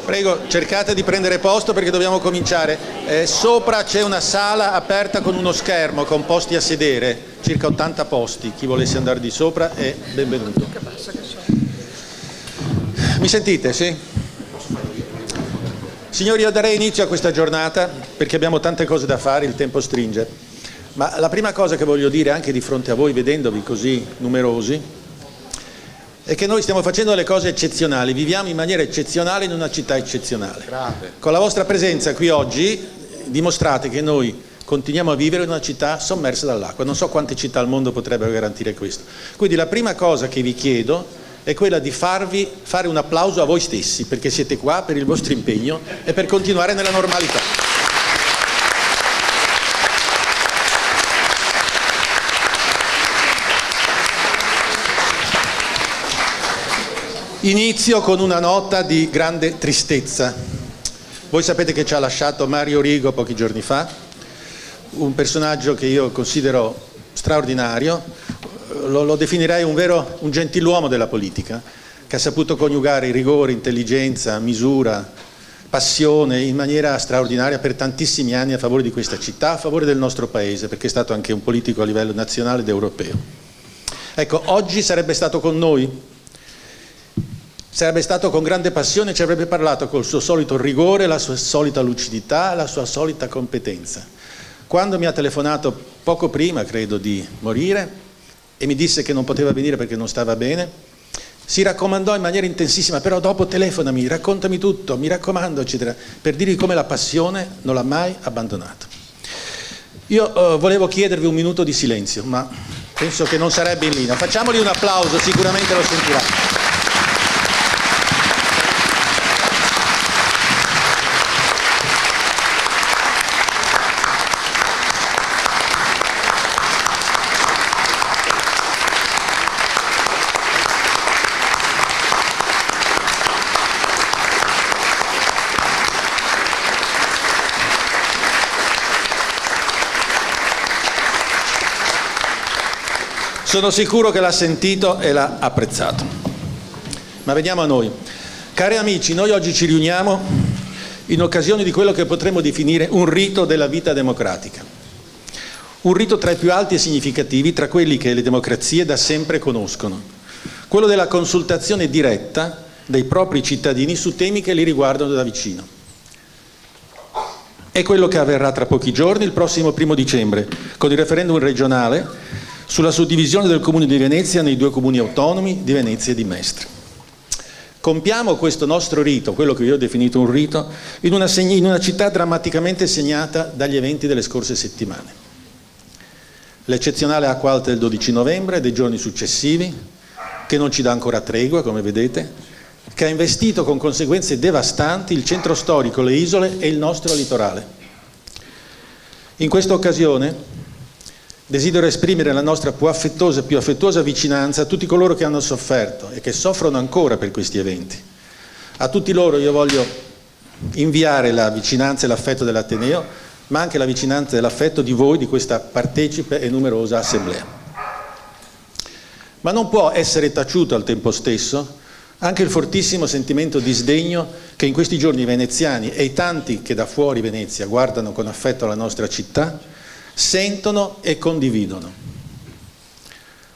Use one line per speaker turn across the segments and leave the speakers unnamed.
Prego, cercate di prendere posto perché dobbiamo cominciare. Sopra c'è una sala aperta con uno schermo, con posti a sedere, circa 80 posti. Chi volesse andare di sopra è benvenuto. Mi sentite, sì? Signori, io darei inizio a questa giornata perché abbiamo tante cose da fare, il tempo stringe. Ma la prima cosa che voglio dire anche di fronte a voi, vedendovi così numerosi, è che noi stiamo facendo delle cose eccezionali, viviamo in maniera eccezionale in una città eccezionale. Grande. Con la vostra presenza qui oggi dimostrate che noi continuiamo a vivere in una città sommersa dall'acqua. Non so quante città al mondo potrebbero garantire questo. Quindi la prima cosa che vi chiedo è quella di farvi fare un applauso a voi stessi, perché siete qua per il vostro impegno e per continuare nella normalità. Inizio con una nota di grande tristezza. Voi sapete che ci ha lasciato Mario Rigo pochi giorni fa, un personaggio che io considero straordinario, lo definirei un gentiluomo della politica, che ha saputo coniugare rigore, intelligenza, misura, passione in maniera straordinaria per tantissimi anni a favore di questa città, a favore del nostro paese, perché è stato anche un politico a livello nazionale ed europeo. Ecco, oggi sarebbe stato con noi. Sarebbe stato con grande passione, ci avrebbe parlato col suo solito rigore, la sua solita lucidità, la sua solita competenza. Quando mi ha telefonato poco prima, credo, di morire e mi disse che non poteva venire perché non stava bene, si raccomandò in maniera intensissima, però dopo telefonami, raccontami tutto, mi raccomando, eccetera, per dirgli come la passione non l'ha mai abbandonato. Io volevo chiedervi un minuto di silenzio, ma penso che non sarebbe in linea. Facciamogli un applauso, sicuramente lo sentirà. Sono sicuro che l'ha sentito e l'ha apprezzato. Ma veniamo a noi. Cari amici, noi oggi ci riuniamo in occasione di quello che potremmo definire un rito della vita democratica. Un rito tra i più alti e significativi, tra quelli che le democrazie da sempre conoscono. Quello della consultazione diretta dei propri cittadini su temi che li riguardano da vicino. È quello che avverrà tra pochi giorni, il prossimo 1° dicembre, con il referendum regionale sulla suddivisione del Comune di Venezia nei 2 comuni autonomi di Venezia e di Mestre. Compiamo questo nostro rito, quello che io ho definito un rito, in una città drammaticamente segnata dagli eventi delle scorse settimane. L'eccezionale acqua alta del 12 novembre e dei giorni successivi, che non ci dà ancora tregua, come vedete, che ha investito con conseguenze devastanti il centro storico, le isole e il nostro litorale. In questa occasione desidero esprimere la nostra più affettuosa vicinanza a tutti coloro che hanno sofferto e che soffrono ancora per questi eventi. A tutti loro io voglio inviare la vicinanza e l'affetto dell'Ateneo, ma anche la vicinanza e l'affetto di voi, di questa partecipe e numerosa assemblea. Ma non può essere taciuto al tempo stesso anche il fortissimo sentimento di sdegno che in questi giorni i veneziani e i tanti che da fuori Venezia guardano con affetto alla nostra città sentono e condividono.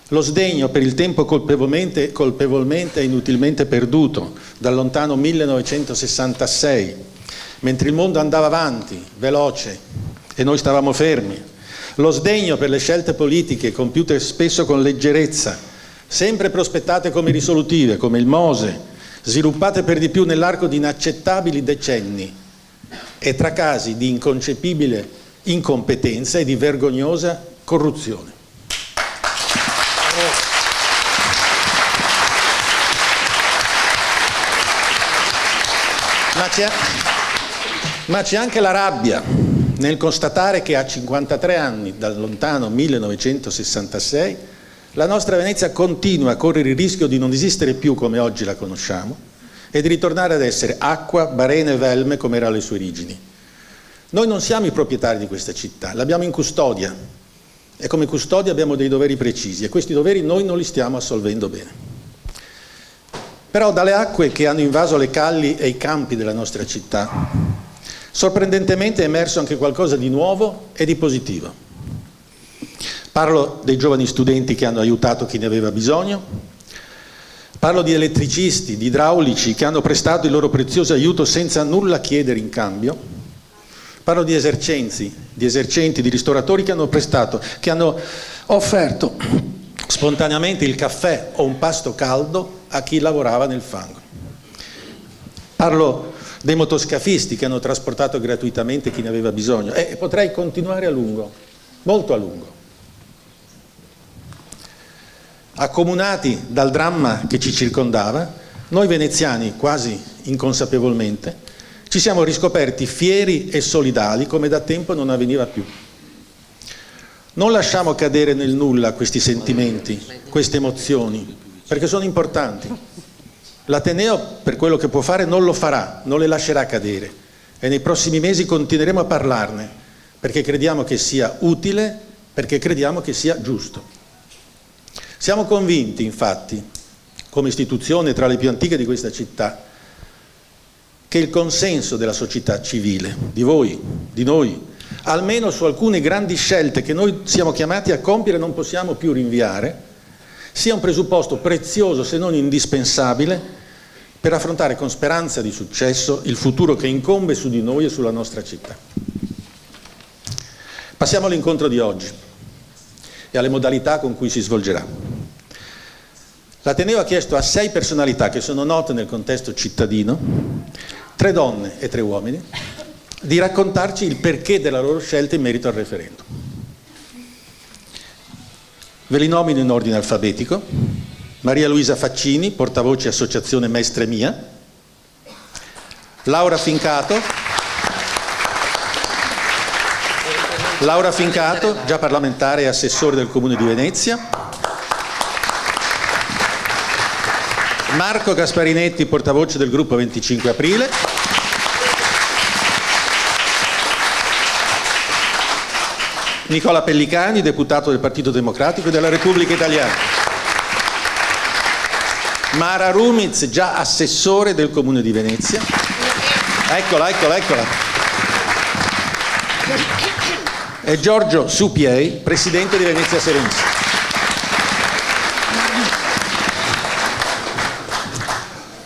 Lo sdegno per il tempo colpevolmente e inutilmente perduto dal lontano 1966, mentre il mondo andava avanti, veloce, e noi stavamo fermi. Lo sdegno per le scelte politiche compiute spesso con leggerezza, sempre prospettate come risolutive, come il Mose, sviluppate per di più nell'arco di inaccettabili decenni e tra casi di inconcepibile incompetenza e di vergognosa corruzione. Ma c'è anche la rabbia nel constatare che a 53 anni dal lontano 1966 la nostra Venezia continua a correre il rischio di non esistere più come oggi la conosciamo e di ritornare ad essere acqua, barene e velme come era alle sue origini. Noi non siamo i proprietari di questa città, l'abbiamo in custodia e come custodia abbiamo dei doveri precisi e questi doveri noi non li stiamo assolvendo bene. Però dalle acque che hanno invaso le calli e i campi della nostra città, sorprendentemente è emerso anche qualcosa di nuovo e di positivo. Parlo dei giovani studenti che hanno aiutato chi ne aveva bisogno, parlo di elettricisti, di idraulici che hanno prestato il loro prezioso aiuto senza nulla chiedere in cambio, parlo di esercenti, di ristoratori che hanno offerto spontaneamente il caffè o un pasto caldo a chi lavorava nel fango. Parlo dei motoscafisti che hanno trasportato gratuitamente chi ne aveva bisogno e potrei continuare a lungo, molto a lungo. Accomunati dal dramma che ci circondava, noi veneziani, quasi inconsapevolmente, ci siamo riscoperti fieri e solidali come da tempo non avveniva più. Non lasciamo cadere nel nulla questi sentimenti, queste emozioni, perché sono importanti. L'Ateneo, per quello che può fare, non lo farà, non le lascerà cadere e nei prossimi mesi continueremo a parlarne, perché crediamo che sia utile, perché crediamo che sia giusto. Siamo convinti, infatti, come istituzione tra le più antiche di questa città, che il consenso della società civile, di voi, di noi, almeno su alcune grandi scelte che noi siamo chiamati a compiere e non possiamo più rinviare, sia un presupposto prezioso, se non indispensabile, per affrontare con speranza di successo il futuro che incombe su di noi e sulla nostra città. Passiamo all'incontro di oggi e alle modalità con cui si svolgerà. L'Ateneo ha chiesto a 6 personalità che sono note nel contesto cittadino, 3 donne e 3 uomini, di raccontarci il perché della loro scelta in merito al referendum. Ve li nomino in ordine alfabetico: Maria Luisa Faccini, portavoce Associazione Mestre Mia, Laura Fincato, già parlamentare e assessore del Comune di Venezia, Marco Gasparinetti, portavoce del gruppo 25 Aprile, Nicola Pellicani, deputato del Partito Democratico e della Repubblica Italiana, Mara Rumiz, già assessore del Comune di Venezia, eccola, e Giorgio Supiei, presidente di Venezia Serenissima.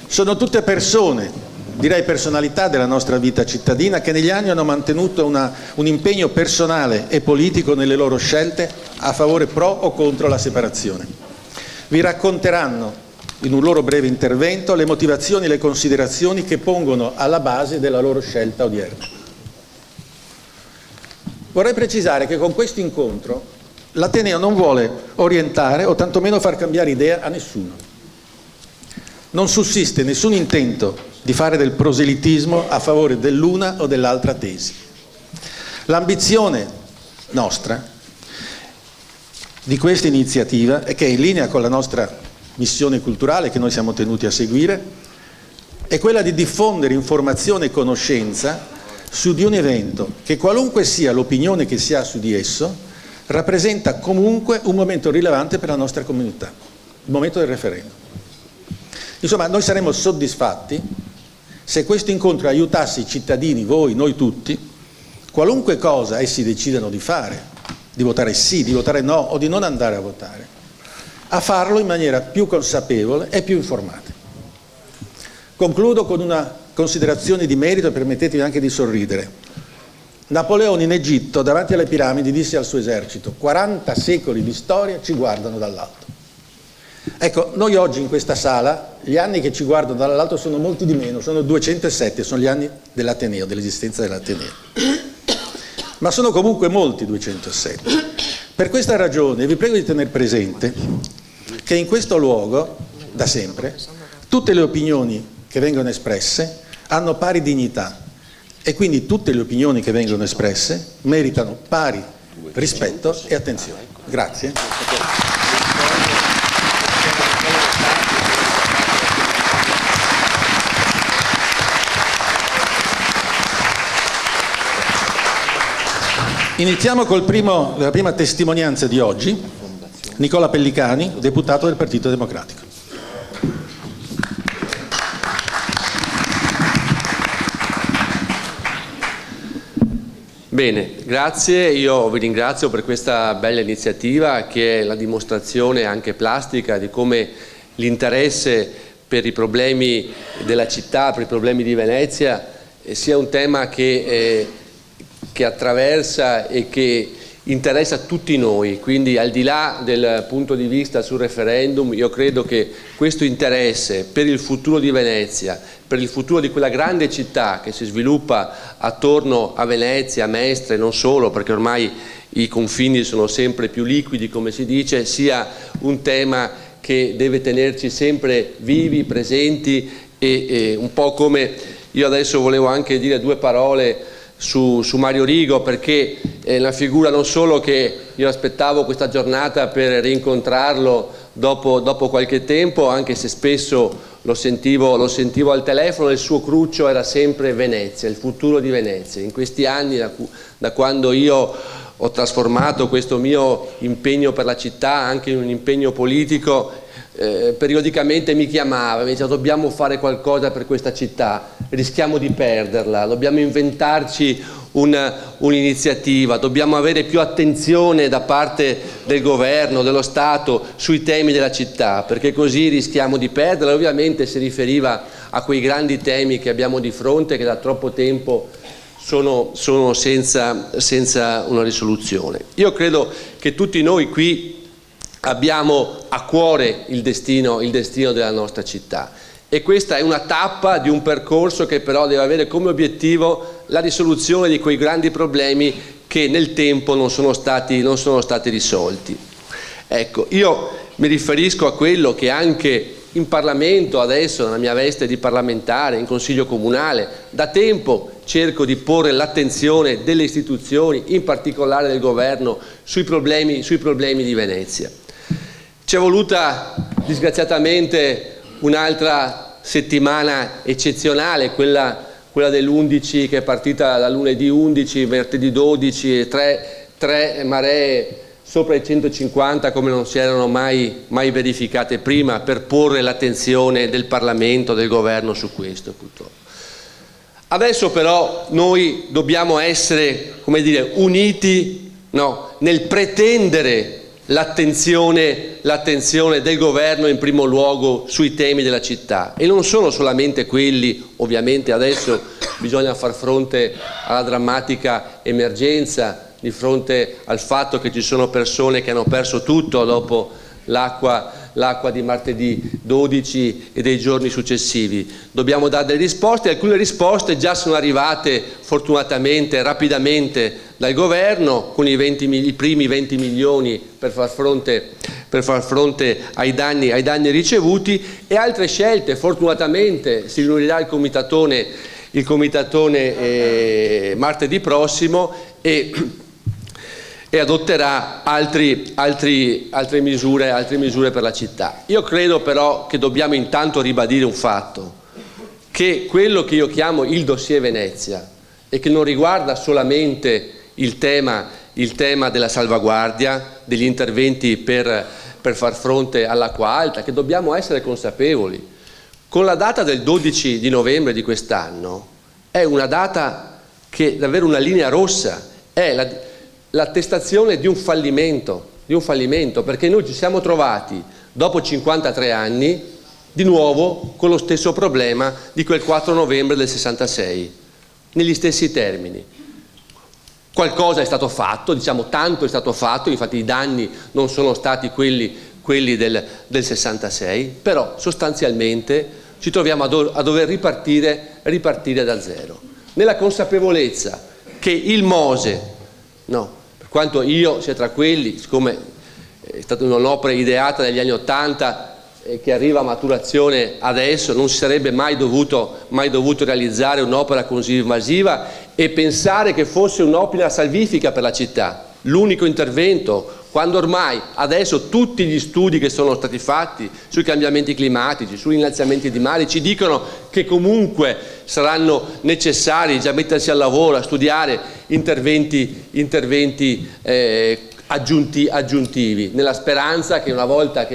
Sono tutte persone, direi personalità della nostra vita cittadina, che negli anni hanno mantenuto un impegno personale e politico nelle loro scelte a favore pro o contro la separazione. Vi racconteranno in un loro breve intervento le motivazioni e le considerazioni che pongono alla base della loro scelta odierna. Vorrei precisare che con questo incontro l'Ateneo non vuole orientare o tantomeno far cambiare idea a nessuno. Non sussiste nessun intento di fare del proselitismo a favore dell'una o dell'altra tesi. L'ambizione nostra di questa iniziativa è che, in linea con la nostra missione culturale che noi siamo tenuti a seguire, è quella di diffondere informazione e conoscenza su di un evento che, qualunque sia l'opinione che si ha su di esso, rappresenta comunque un momento rilevante per la nostra comunità, il momento del referendum. Insomma, noi saremmo soddisfatti se questo incontro aiutasse i cittadini, voi, noi tutti, qualunque cosa essi decidano di fare, di votare sì, di votare no o di non andare a votare, a farlo in maniera più consapevole e più informata. Concludo con una considerazione di merito e permettetemi anche di sorridere. Napoleone in Egitto, davanti alle piramidi, disse al suo esercito: 40 secoli di storia ci guardano dall'alto. Ecco, noi oggi in questa sala, gli anni che ci guardano dall'alto sono molti di meno, sono 207, sono gli anni dell'Ateneo, dell'esistenza dell'Ateneo. Ma sono comunque molti 207. Per questa ragione vi prego di tenere presente che in questo luogo, da sempre, tutte le opinioni che vengono espresse hanno pari dignità e quindi tutte le opinioni che vengono espresse meritano pari rispetto e attenzione. Grazie. Iniziamo la prima testimonianza di oggi, Nicola Pellicani, deputato del Partito Democratico.
Bene, grazie, io vi ringrazio per questa bella iniziativa che è la dimostrazione anche plastica di come l'interesse per i problemi della città, per i problemi di Venezia sia un tema che attraversa e che interessa tutti noi, quindi al di là del punto di vista sul referendum io credo che questo interesse per il futuro di Venezia, per il futuro di quella grande città che si sviluppa attorno a Venezia, a Mestre, non solo, perché ormai i confini sono sempre più liquidi, come si dice, sia un tema che deve tenerci sempre vivi, presenti e un po' come io adesso volevo anche dire due parole su Mario Rigo, perché è una figura non solo che io aspettavo questa giornata per rincontrarlo dopo qualche tempo, anche se spesso lo sentivo al telefono, il suo cruccio era sempre Venezia, il futuro di Venezia. In questi anni, da quando io ho trasformato questo mio impegno per la città anche in un impegno politico, periodicamente mi chiamava, mi diceva dobbiamo fare qualcosa per questa città, rischiamo di perderla, dobbiamo inventarci un'iniziativa, dobbiamo avere più attenzione da parte del governo, dello Stato sui temi della città, perché così rischiamo di perderla. Ovviamente si riferiva a quei grandi temi che abbiamo di fronte che da troppo tempo sono senza una risoluzione. Io credo che tutti noi qui abbiamo a cuore il destino della nostra città e questa è una tappa di un percorso che però deve avere come obiettivo la risoluzione di quei grandi problemi che nel tempo non sono stati risolti. Ecco, io mi riferisco a quello che anche in Parlamento adesso, nella mia veste di parlamentare, in Consiglio Comunale, da tempo cerco di porre l'attenzione delle istituzioni, in particolare del governo, sui problemi di Venezia. Ci è voluta disgraziatamente un'altra settimana eccezionale, quella dell'11 che è partita da lunedì 11, martedì 12 e tre maree sopra i 150 come non si erano mai verificate prima, per porre l'attenzione del Parlamento, del governo su questo purtroppo. Adesso però noi dobbiamo essere, come dire, uniti nel pretendere l'attenzione del governo in primo luogo sui temi della città, e non sono solamente quelli. Ovviamente adesso bisogna far fronte alla drammatica emergenza di fronte al fatto che ci sono persone che hanno perso tutto dopo l'acqua di martedì 12 e dei giorni successivi. Dobbiamo dare delle risposte, alcune risposte già sono arrivate fortunatamente rapidamente dal governo con i primi 20 milioni per far fronte ai danni ricevuti, e altre scelte. Fortunatamente si riunirà il comitatone martedì prossimo e adotterà altre misure per la città. Io credo però che dobbiamo intanto ribadire un fatto, che quello che io chiamo il dossier Venezia, e che non riguarda solamente il tema della salvaguardia, degli interventi per far fronte all'acqua alta, che dobbiamo essere consapevoli. Con la data del 12 di novembre di quest'anno è una data che è davvero una linea rossa, è l'attestazione di un fallimento, perché noi ci siamo trovati dopo 53 anni di nuovo con lo stesso problema di quel 4 novembre del 66, negli stessi termini. Qualcosa è stato fatto, tanto è stato fatto, infatti i danni non sono stati quelli del 66, però sostanzialmente ci troviamo a dover ripartire da zero, nella consapevolezza che il MOSE, per quanto io sia tra quelli, siccome è stata un'opera ideata negli anni '80 che arriva a maturazione adesso, non si sarebbe mai dovuto realizzare un'opera così invasiva e pensare che fosse un'opera salvifica per la città, l'unico intervento, quando ormai adesso tutti gli studi che sono stati fatti sui cambiamenti climatici, sugli innalzamenti di mare ci dicono che comunque saranno necessari già mettersi al lavoro a studiare interventi aggiuntivi, nella speranza che una volta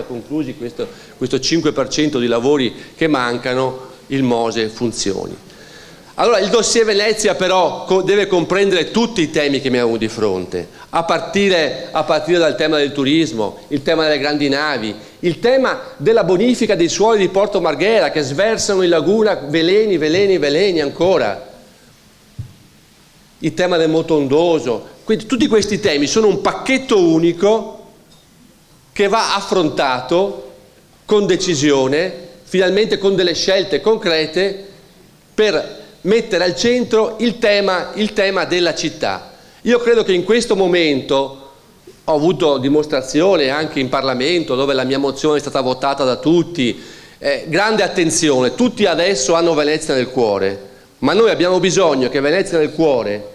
conclusi questo 5% di lavori che mancano, il MOSE funzioni. Allora il dossier Venezia però deve comprendere tutti i temi che abbiamo di fronte, a partire dal tema del turismo, il tema delle grandi navi, il tema della bonifica dei suoli di Porto Marghera che sversano in laguna veleni ancora, il tema del motondoso. Quindi tutti questi temi sono un pacchetto unico che va affrontato con decisione, finalmente con delle scelte concrete per mettere al centro il tema della città. Io credo che in questo momento ho avuto dimostrazione anche in Parlamento, dove la mia mozione è stata votata da tutti, grande attenzione, tutti adesso hanno Venezia nel cuore, ma noi abbiamo bisogno che Venezia nel cuore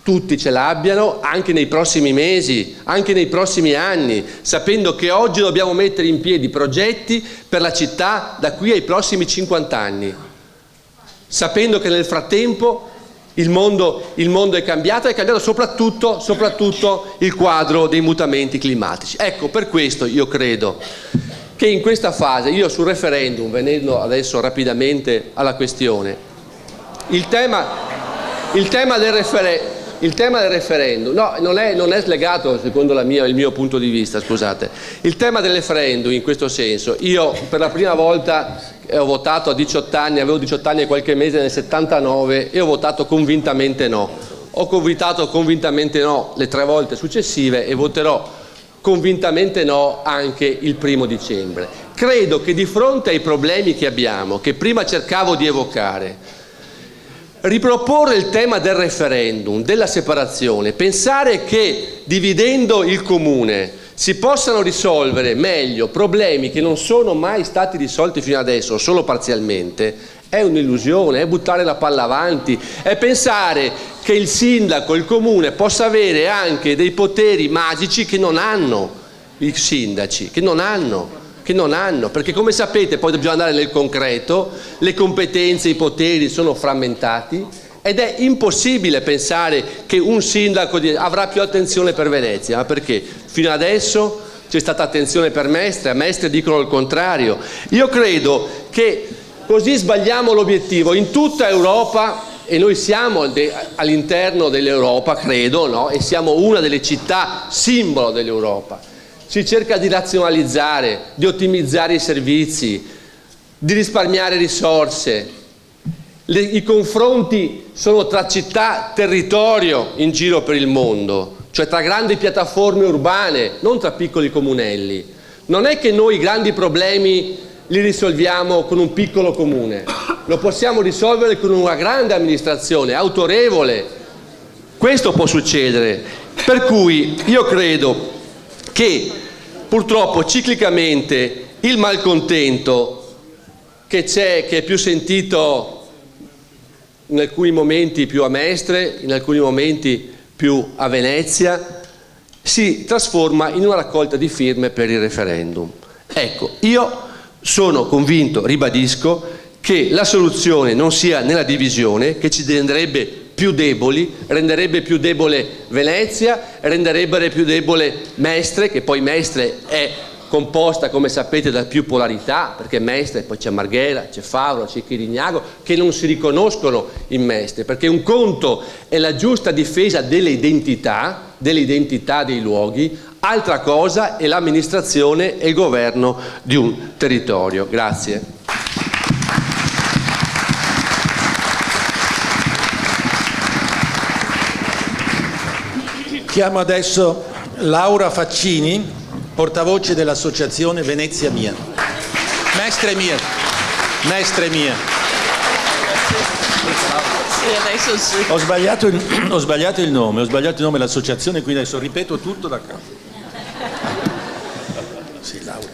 tutti ce l'abbiano anche nei prossimi mesi, anche nei prossimi anni, sapendo che oggi dobbiamo mettere in piedi progetti per la città da qui ai prossimi 50 anni. Sapendo che nel frattempo il mondo è cambiato soprattutto il quadro dei mutamenti climatici. Ecco, per questo io credo che in questa fase, io sul referendum, venendo adesso rapidamente alla questione, il tema del referendum, no, non è slegato secondo il mio punto di vista, scusate. Il tema del referendum in questo senso, io per la prima volta ho votato a 18 anni, avevo 18 anni e qualche mese nel 79 e ho votato convintamente no. Ho votato convintamente no le 3 volte successive e voterò convintamente no anche il 1° dicembre. Credo che di fronte ai problemi che abbiamo, che prima cercavo di evocare, riproporre il tema del referendum, della separazione, pensare che dividendo il comune si possano risolvere meglio problemi che non sono mai stati risolti fino adesso, solo parzialmente, è un'illusione, è buttare la palla avanti, è pensare che il sindaco, il comune possa avere anche dei poteri magici che non hanno i sindaci, che non hanno, perché come sapete poi bisogna andare nel concreto, le competenze, i poteri sono frammentati ed è impossibile pensare che un sindaco avrà più attenzione per Venezia, ma perché? Fino adesso c'è stata attenzione per Mestre, a Mestre dicono il contrario. Io credo che così sbagliamo l'obiettivo in tutta Europa e noi siamo all'interno dell'Europa, credo, no? E siamo una delle città simbolo dell'Europa. Si cerca di razionalizzare, di ottimizzare i servizi, di risparmiare risorse. I confronti sono tra città, territorio in giro per il mondo, cioè tra grandi piattaforme urbane, non tra piccoli comunelli. Non è che noi i grandi problemi li risolviamo con un piccolo comune, lo possiamo risolvere con una grande amministrazione, autorevole. Questo può succedere. Per cui io credo che purtroppo ciclicamente il malcontento che c'è, che è più sentito in alcuni momenti più a Mestre, in alcuni momenti più a Venezia, si trasforma in una raccolta di firme per il referendum. Ecco, io sono convinto, ribadisco, che la soluzione non sia nella divisione, che ci renderebbe più deboli, renderebbe più debole Venezia, renderebbe più debole Mestre, che poi Mestre è composta, come sapete, da più polarità, perché Mestre, poi c'è Marghera, c'è Favro, c'è Chirignago, che non si riconoscono in Mestre, perché un conto è la giusta difesa delle identità dei luoghi, altra cosa è l'amministrazione e il governo di un territorio. Grazie.
Chiamo adesso Laura Faccini, portavoce dell'associazione Venezia Mia. Mestre Mia. Mestre Mia. Ho sbagliato il nome dell'associazione, quindi adesso ripeto tutto da capo. Sì, Laura.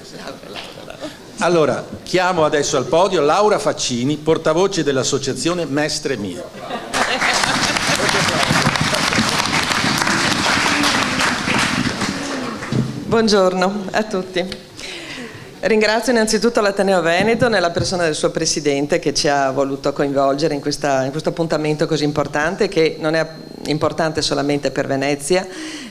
Allora, chiamo adesso al podio Laura Faccini, portavoce dell'associazione Mestre Mia.
Buongiorno a tutti. Ringrazio innanzitutto l'Ateneo Veneto nella persona del suo presidente che ci ha voluto coinvolgere in questo appuntamento così importante, che non importante solamente per Venezia,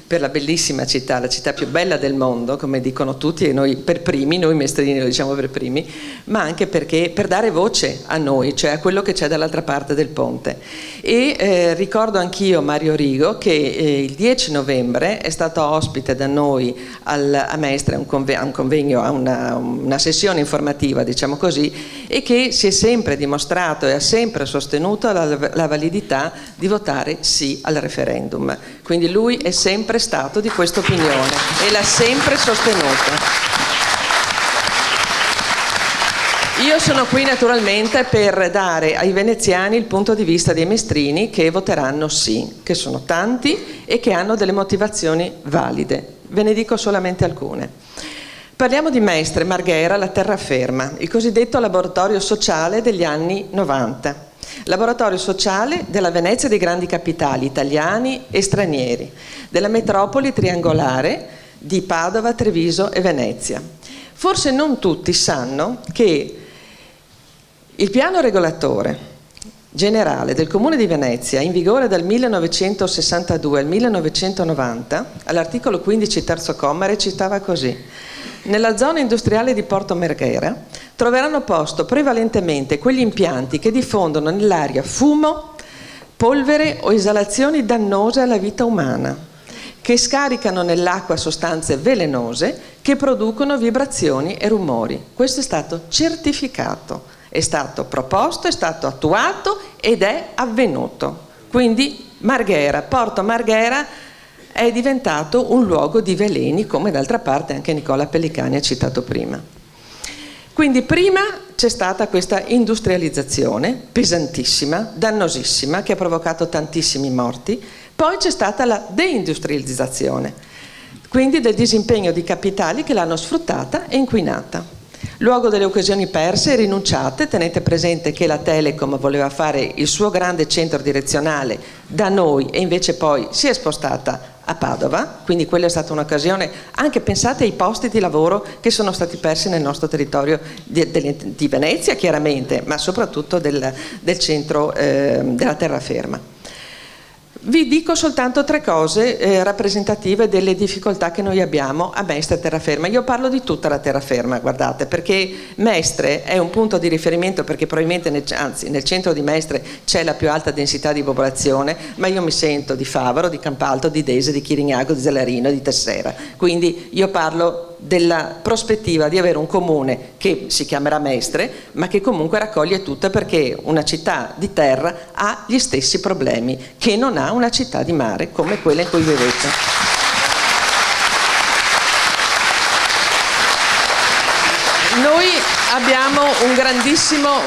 per la bellissima città, la città più bella del mondo, come dicono tutti, e noi per primi, noi mestrini lo diciamo per primi, ma anche perché per dare voce a noi, cioè a quello che c'è dall'altra parte del ponte. E ricordo anch'io Mario Rigo che il 10 novembre è stato ospite da noi a Mestre, a un convegno, a una sessione informativa, diciamo così, e che si è sempre dimostrato e ha sempre sostenuto la validità di votare sì al referendum. Quindi lui è sempre stato di questa opinione e l'ha sempre sostenuta. Io sono qui naturalmente per dare ai veneziani il punto di vista dei mestrini che voteranno sì, che sono tanti e che hanno delle motivazioni valide. Ve ne dico solamente alcune. Parliamo di Mestre, Marghera, la terraferma, il cosiddetto laboratorio sociale degli anni 90. Laboratorio sociale della Venezia dei grandi capitali italiani e stranieri, della metropoli triangolare di Padova, Treviso e Venezia. Forse non tutti sanno che il piano regolatore generale del Comune di Venezia, in vigore dal 1962 al 1990, all'articolo 15 terzo comma recitava così: nella zona industriale di Porto Marghera troveranno posto prevalentemente quegli impianti che diffondono nell'aria fumo, polvere o esalazioni dannose alla vita umana, che scaricano nell'acqua sostanze velenose, che producono vibrazioni e rumori. Questo è stato certificato, è stato proposto, è stato attuato ed è avvenuto. Quindi Marghera, Porto Marghera è diventato un luogo di veleni, come d'altra parte anche Nicola Pellicani ha citato prima. Quindi prima c'è stata questa industrializzazione pesantissima, dannosissima, che ha provocato tantissimi morti, poi c'è stata la deindustrializzazione, quindi del disimpegno di capitali che l'hanno sfruttata e inquinata. Luogo delle occasioni perse e rinunciate. Tenete presente che la Telecom voleva fare il suo grande centro direzionale da noi e invece poi si è spostata a Padova, quindi quella è stata un'occasione. Anche pensate ai posti di lavoro che sono stati persi nel nostro territorio di Venezia chiaramente, ma soprattutto del centro della terraferma. Vi dico soltanto tre cose rappresentative delle difficoltà che noi abbiamo a Mestre e terraferma. Io parlo di tutta la terraferma, guardate, perché Mestre è un punto di riferimento, perché probabilmente nel centro di Mestre c'è la più alta densità di popolazione, ma io mi sento di Favaro, di Campalto, di Dese, di Chirignago, di Zellarino, di Tessera. Quindi io parlo della prospettiva di avere un comune che si chiamerà Mestre, ma che comunque raccoglie tutte, perché una città di terra ha gli stessi problemi che non ha una città di mare come quella in cui vivete. Noi abbiamo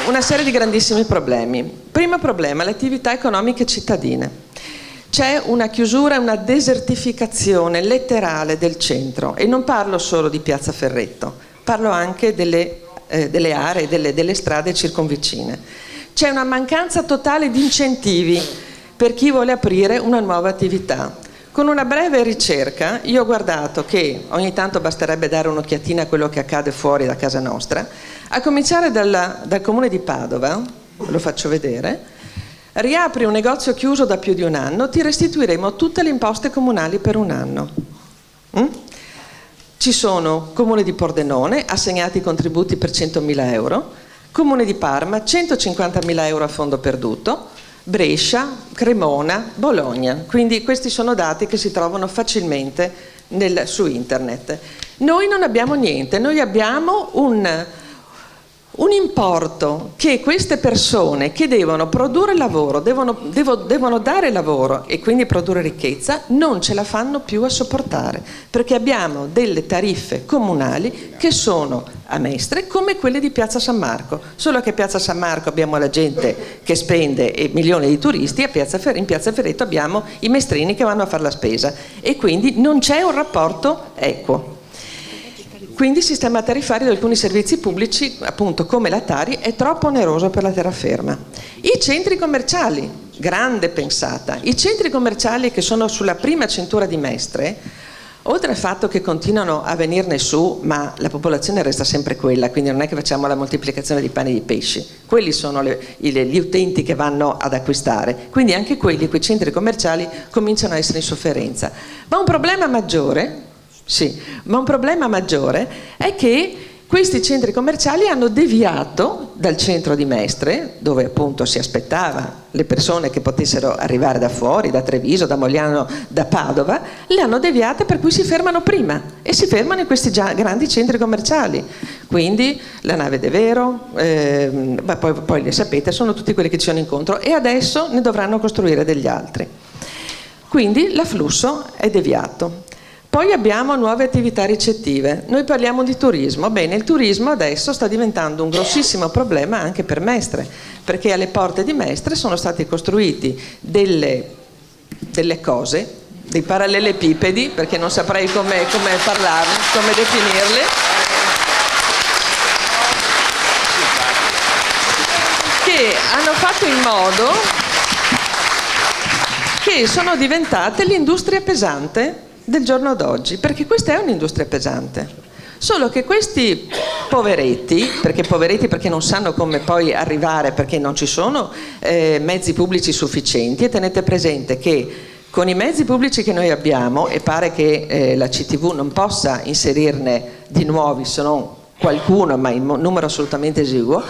una serie di grandissimi problemi. Primo problema, le attività economiche cittadine. C'è una chiusura e una desertificazione letterale del centro, e non parlo solo di Piazza Ferretto, parlo anche delle aree, delle strade circonvicine. C'è una mancanza totale di incentivi per chi vuole aprire una nuova attività. Con una breve ricerca io ho guardato che ogni tanto basterebbe dare un'occhiatina a quello che accade fuori da casa nostra, a cominciare dal comune di Padova, ve lo faccio vedere. Riapri un negozio chiuso da più di un anno, ti restituiremo tutte le imposte comunali per un anno. Ci sono Comune di Pordenone, assegnati contributi per 100.000 euro, Comune di Parma, 150.000 euro a fondo perduto, Brescia, Cremona, Bologna. Quindi questi sono dati che si trovano facilmente su internet. Noi non abbiamo niente, noi abbiamo un importo che queste persone che devono produrre lavoro, devono dare lavoro e quindi produrre ricchezza, non ce la fanno più a sopportare, perché abbiamo delle tariffe comunali che sono a Mestre come quelle di Piazza San Marco, solo che a Piazza San Marco abbiamo la gente che spende e milioni di turisti, in Piazza Ferretto abbiamo i mestrini che vanno a fare la spesa, e quindi non c'è un rapporto equo. Quindi il sistema tariffario di alcuni servizi pubblici, appunto come la Tari, è troppo oneroso per la terraferma. I centri commerciali, grande pensata, i centri commerciali che sono sulla prima cintura di Mestre Oltre al fatto che continuano a venirne su, ma la popolazione resta sempre quella, quindi non è che facciamo la moltiplicazione di pani e di pesci, quelli sono gli utenti che vanno ad acquistare, quindi anche quelli, quei centri commerciali cominciano a essere in sofferenza. Ma un problema maggiore è che questi centri commerciali hanno deviato dal centro di Mestre, dove appunto si aspettava le persone che potessero arrivare da fuori, da Treviso, da Mogliano, da Padova, le hanno deviate per cui si fermano prima e si fermano in questi già grandi centri commerciali. Quindi la Nave de Vero, poi le sapete, sono tutti quelli che ci sono incontro e adesso ne dovranno costruire degli altri. Quindi l'afflusso è deviato. Poi abbiamo nuove attività ricettive. Noi parliamo di turismo. Bene, il turismo adesso sta diventando un grossissimo problema anche per Mestre, perché alle porte di Mestre sono stati costruiti delle cose, dei parallelepipedi, perché non saprei come parlarne, come definirle, che hanno fatto in modo che sono diventate l'industria pesante del giorno d'oggi, perché questa è un'industria pesante. Solo che questi poveretti perché non sanno come poi arrivare, perché non ci sono mezzi pubblici sufficienti, e tenete presente che con i mezzi pubblici che noi abbiamo, e pare che la CTV non possa inserirne di nuovi se non qualcuno, ma in numero assolutamente esiguo,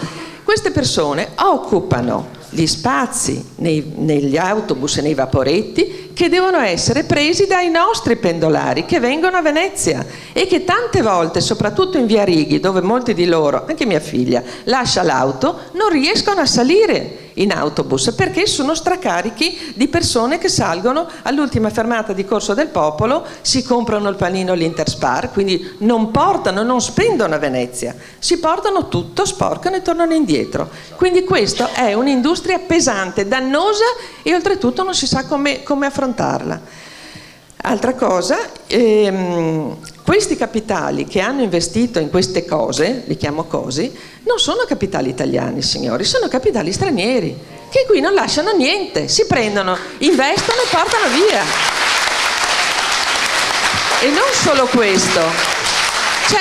queste persone occupano gli spazi negli autobus e nei vaporetti che devono essere presi dai nostri pendolari che vengono a Venezia e che tante volte, soprattutto in via Righi, dove molti di loro, anche mia figlia, lascia l'auto, non riescono a salire in autobus perché sono stracarichi di persone che salgono all'ultima fermata di Corso del Popolo, si comprano il panino all'Interspar, quindi non spendono a Venezia, si portano tutto, sporcano e tornano indietro. Quindi questa è un'industria pesante, dannosa e oltretutto non si sa come affrontarla. Altra cosa, questi capitali che hanno investito in queste cose, li chiamo così, non sono capitali italiani, signori, sono capitali stranieri, che qui non lasciano niente, si prendono, investono e portano via. E non solo questo, c'è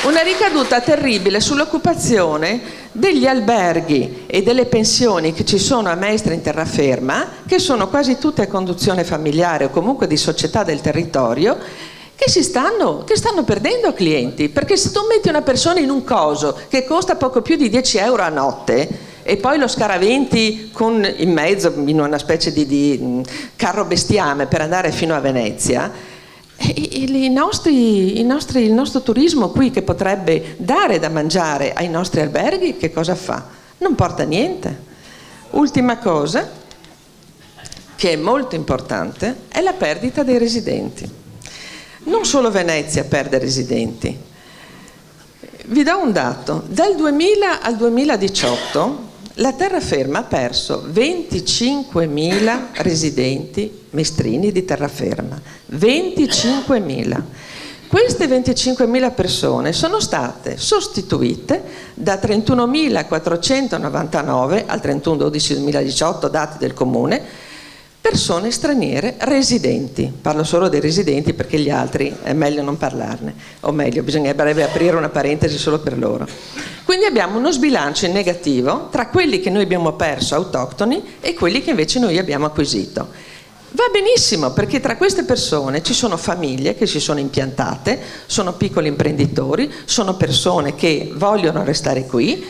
una ricaduta terribile sull'occupazione degli alberghi e delle pensioni che ci sono a Mestre in terraferma, che sono quasi tutte a conduzione familiare o comunque di società del territorio, che stanno perdendo clienti, perché se tu metti una persona in un coso che costa poco più di 10 euro a notte e poi lo scaraventi in mezzo in una specie di carro bestiame per andare fino a Venezia, il nostro turismo qui, che potrebbe dare da mangiare ai nostri alberghi, che cosa fa? Non porta niente. Ultima cosa, che è molto importante, è la perdita dei residenti. Non solo Venezia perde residenti. Vi do un dato: dal 2000 al 2018 la terraferma ha perso 25.000 residenti mestrini di terraferma. 25.000. Queste 25.000 persone sono state sostituite da 31.499 al 31/12/2018, dati del Comune, persone straniere residenti. Parlo solo dei residenti perché gli altri è meglio non parlarne, o meglio bisognerebbe aprire una parentesi solo per loro. Quindi abbiamo uno sbilancio in negativo tra quelli che noi abbiamo perso autoctoni e quelli che invece noi abbiamo acquisito. Va benissimo, perché tra queste persone ci sono famiglie che si sono impiantate, sono piccoli imprenditori, sono persone che vogliono restare qui,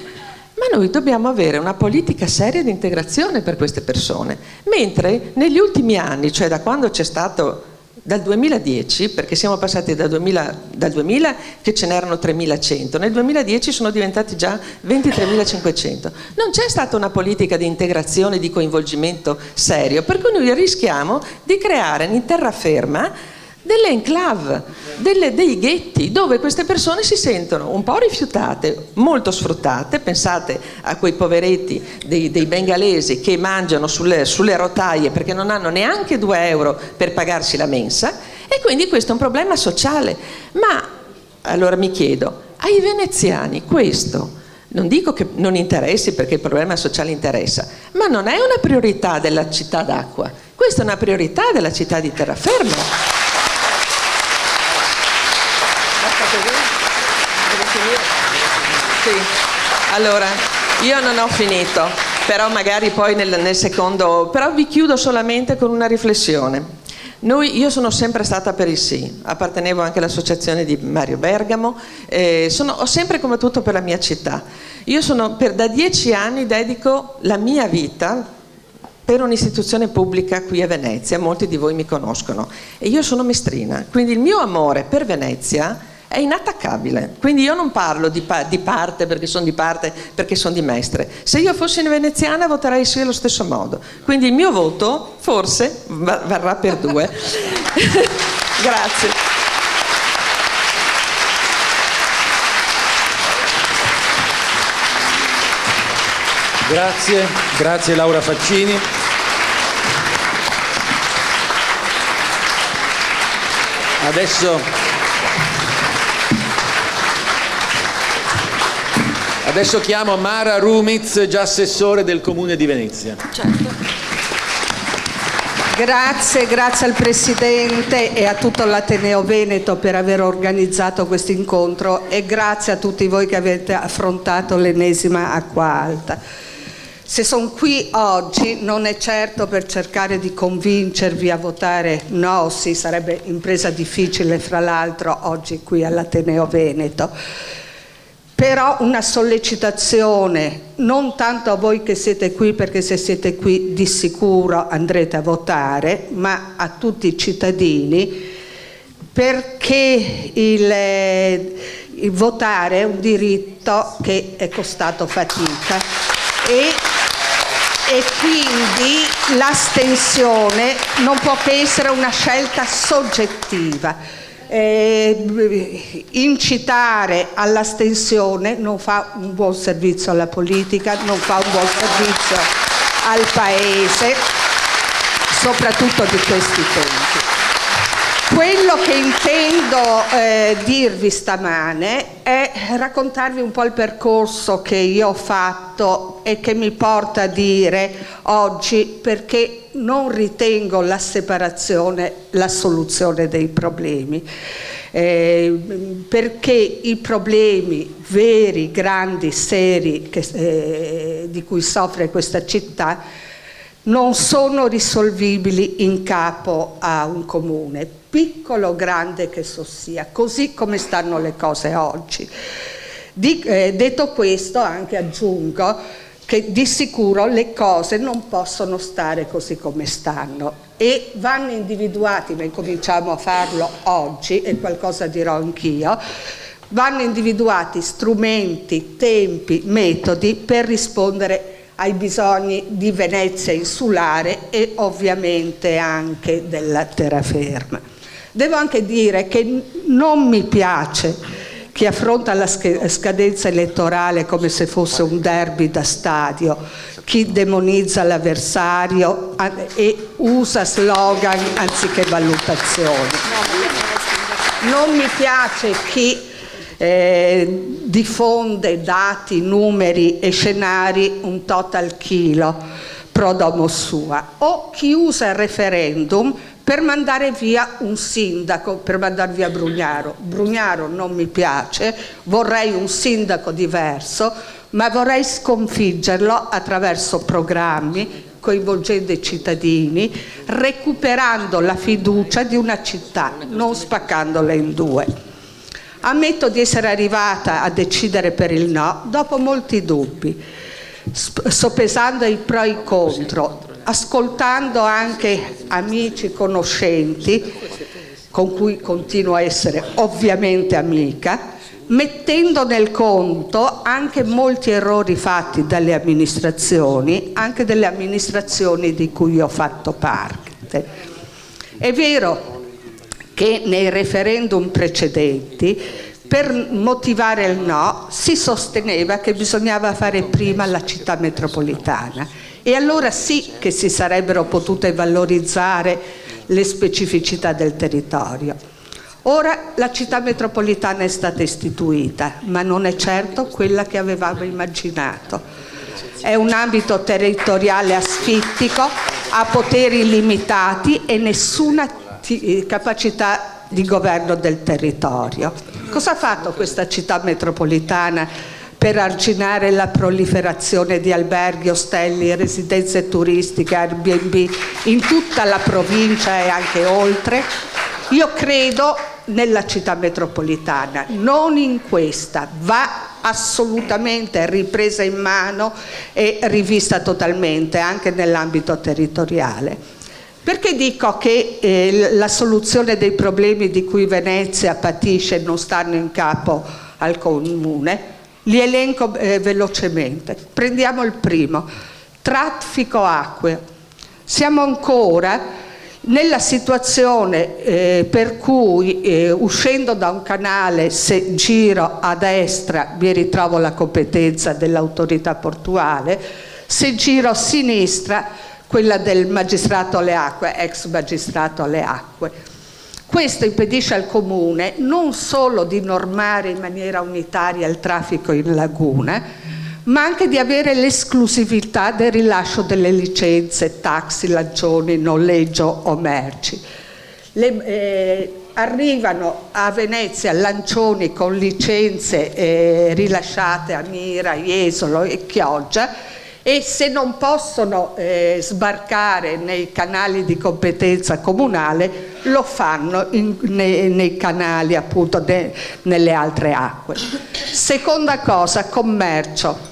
ma noi dobbiamo avere una politica seria di integrazione per queste persone. Mentre negli ultimi anni, cioè da quando c'è stato, dal 2010, perché siamo passati dal 2000 che ce n'erano 3.100, nel 2010 sono diventati già 23.500. Non c'è stata una politica di integrazione, di coinvolgimento serio, per cui noi rischiamo di creare in terraferma delle enclave, dei ghetti, dove queste persone si sentono un po' rifiutate, molto sfruttate. Pensate a quei poveretti dei bengalesi che mangiano sulle rotaie perché non hanno neanche 2 euro per pagarsi la mensa, e quindi questo è un problema sociale. Ma allora mi chiedo, ai veneziani questo non dico che non interessi, perché il problema sociale interessa, ma non è una priorità della città d'Acqua, questa è una priorità della città di terraferma. Sì, allora, io non ho finito, però magari poi nel secondo, però vi chiudo solamente con una riflessione. Io sono sempre stata per il sì, appartenevo anche all'associazione di Mario Bergamo, ho sempre combattuto per la mia città. Io da 10 anni dedico la mia vita per un'istituzione pubblica qui a Venezia, molti di voi mi conoscono, e io sono mestrina, quindi il mio amore per Venezia è inattaccabile, quindi io non parlo di parte perché sono di parte, perché sono di Mestre. Se io fossi veneziana voterei sì allo stesso modo, quindi il mio voto forse varrà per 2. Grazie.
Grazie Laura Faccini. Adesso chiamo Mara Rumiz, già assessore del Comune di Venezia.
Certo.
Grazie al Presidente e a tutto l'Ateneo Veneto per aver organizzato questo incontro, e grazie a tutti voi che avete affrontato l'ennesima Acqua Alta. Se sono qui oggi non è certo per cercare di convincervi a votare no, sì, sarebbe impresa difficile fra l'altro oggi qui all'Ateneo Veneto. Però una sollecitazione, non tanto a voi che siete qui, perché se siete qui di sicuro andrete a votare, ma a tutti i cittadini, perché il votare è un diritto che è costato fatica e quindi l'astensione non può che essere una scelta soggettiva. Incitare all'astensione non fa un buon servizio alla politica, non fa un buon servizio al Paese, soprattutto di questi tempi. Quello che intendo dirvi stamane è raccontarvi un po' il percorso che io ho fatto e che mi porta a dire oggi perché non ritengo la separazione la soluzione dei problemi, perché i problemi veri, grandi, seri di cui soffre questa città non sono risolvibili in capo a un comune, piccolo o grande che esso sia, così come stanno le cose oggi. Detto questo, anche aggiungo che di sicuro le cose non possono stare così come stanno e vanno individuati, ma cominciamo a farlo oggi e qualcosa dirò anch'io, vanno individuati strumenti, tempi, metodi per rispondere ai bisogni di Venezia insulare e ovviamente anche della terraferma. Devo anche dire che non mi piace chi affronta la scadenza elettorale come se fosse un derby da stadio, chi demonizza l'avversario e usa slogan anziché valutazioni. Non mi piace chi diffonde dati, numeri e scenari un total chilo pro domo sua, o chi usa il referendum per mandare via un sindaco, per mandar via Brugnaro. Brugnaro non mi piace, vorrei un sindaco diverso, ma vorrei sconfiggerlo attraverso programmi, coinvolgendo i cittadini, recuperando la fiducia di una città, non spaccandola in due. Ammetto di essere arrivata a decidere per il no dopo molti dubbi, sopesando i pro e i contro, ascoltando anche amici, conoscenti, con cui continuo a essere ovviamente amica, mettendo nel conto anche molti errori fatti dalle amministrazioni, anche delle amministrazioni di cui ho fatto parte. È vero che nei referendum precedenti, per motivare il no, si sosteneva che bisognava fare prima la città metropolitana e allora sì che si sarebbero potute valorizzare le specificità del territorio. Ora la città metropolitana è stata istituita, ma non è certo quella che avevamo immaginato. È un ambito territoriale asfittico, ha poteri limitati e nessuna capacità di governo del territorio. Cosa ha fatto questa città metropolitana per arginare la proliferazione di alberghi, ostelli, residenze turistiche, Airbnb in tutta la provincia e anche oltre? Io credo nella città metropolitana, non in questa. Va assolutamente ripresa in mano e rivista totalmente anche nell'ambito territoriale. Perché dico che la soluzione dei problemi di cui Venezia patisce non stanno in capo al Comune? Li elenco velocemente. Prendiamo il primo: traffico acqueo. Siamo ancora nella situazione per cui uscendo da un canale, se giro a destra mi ritrovo la competenza dell'autorità portuale, se giro a sinistra quella del magistrato alle acque, ex magistrato alle acque. Questo impedisce al Comune non solo di normare in maniera unitaria il traffico in laguna, ma anche di avere l'esclusività del rilascio delle licenze, taxi, lancioni, noleggio o merci. Arrivano a Venezia lancioni con licenze rilasciate a Mira, Jesolo e Chioggia, e se non possono sbarcare nei canali di competenza comunale lo fanno nei canali, appunto, nelle altre acque. Seconda cosa, commercio.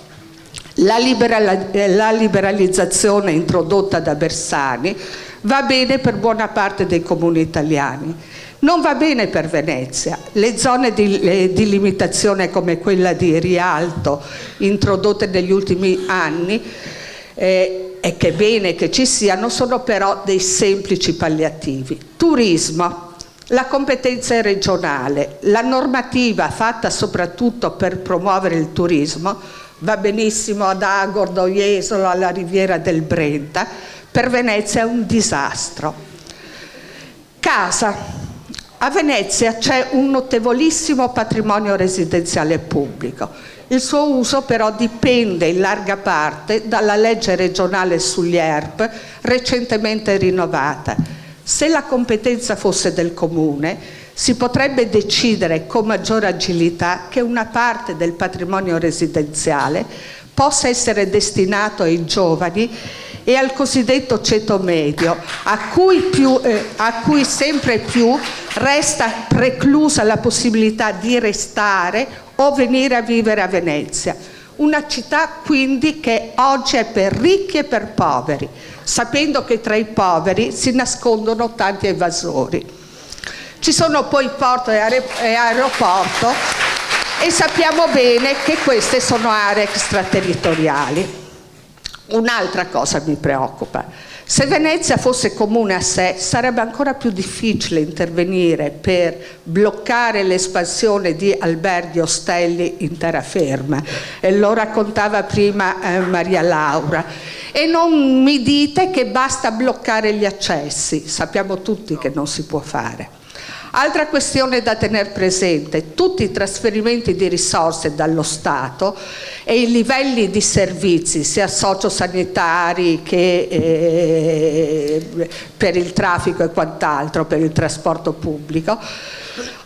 La liberalizzazione introdotta da Bersani va bene per buona parte dei comuni italiani, non va bene per Venezia. Le zone di limitazione come quella di Rialto, introdotte negli ultimi anni, e che è bene che ci siano, sono però dei semplici palliativi. Turismo. La competenza è regionale, la normativa fatta soprattutto per promuovere il turismo va benissimo ad Agordo, Jesolo, alla Riviera del Brenta, per Venezia è un disastro. Casa. A Venezia c'è un notevolissimo patrimonio residenziale pubblico. Il suo uso però dipende in larga parte dalla legge regionale sugli ERP recentemente rinnovata. Se la competenza fosse del Comune, si potrebbe decidere con maggiore agilità che una parte del patrimonio residenziale possa essere destinato ai giovani e al cosiddetto ceto medio, a cui sempre più resta preclusa la possibilità di restare o venire a vivere a Venezia. Una città quindi che oggi è per ricchi e per poveri, sapendo che tra i poveri si nascondono tanti evasori. Ci sono poi porto e aeroporto e sappiamo bene che queste sono aree extraterritoriali. Un'altra cosa mi preoccupa. Se Venezia fosse comune a sé, sarebbe ancora più difficile intervenire per bloccare l'espansione di alberghi ostelli in terraferma. E lo raccontava prima Maria Laura. E non mi dite che basta bloccare gli accessi, sappiamo tutti che non si può fare. Altra questione da tenere presente: tutti i trasferimenti di risorse dallo Stato e i livelli di servizi, sia sociosanitari che per il traffico e quant'altro, per il trasporto pubblico,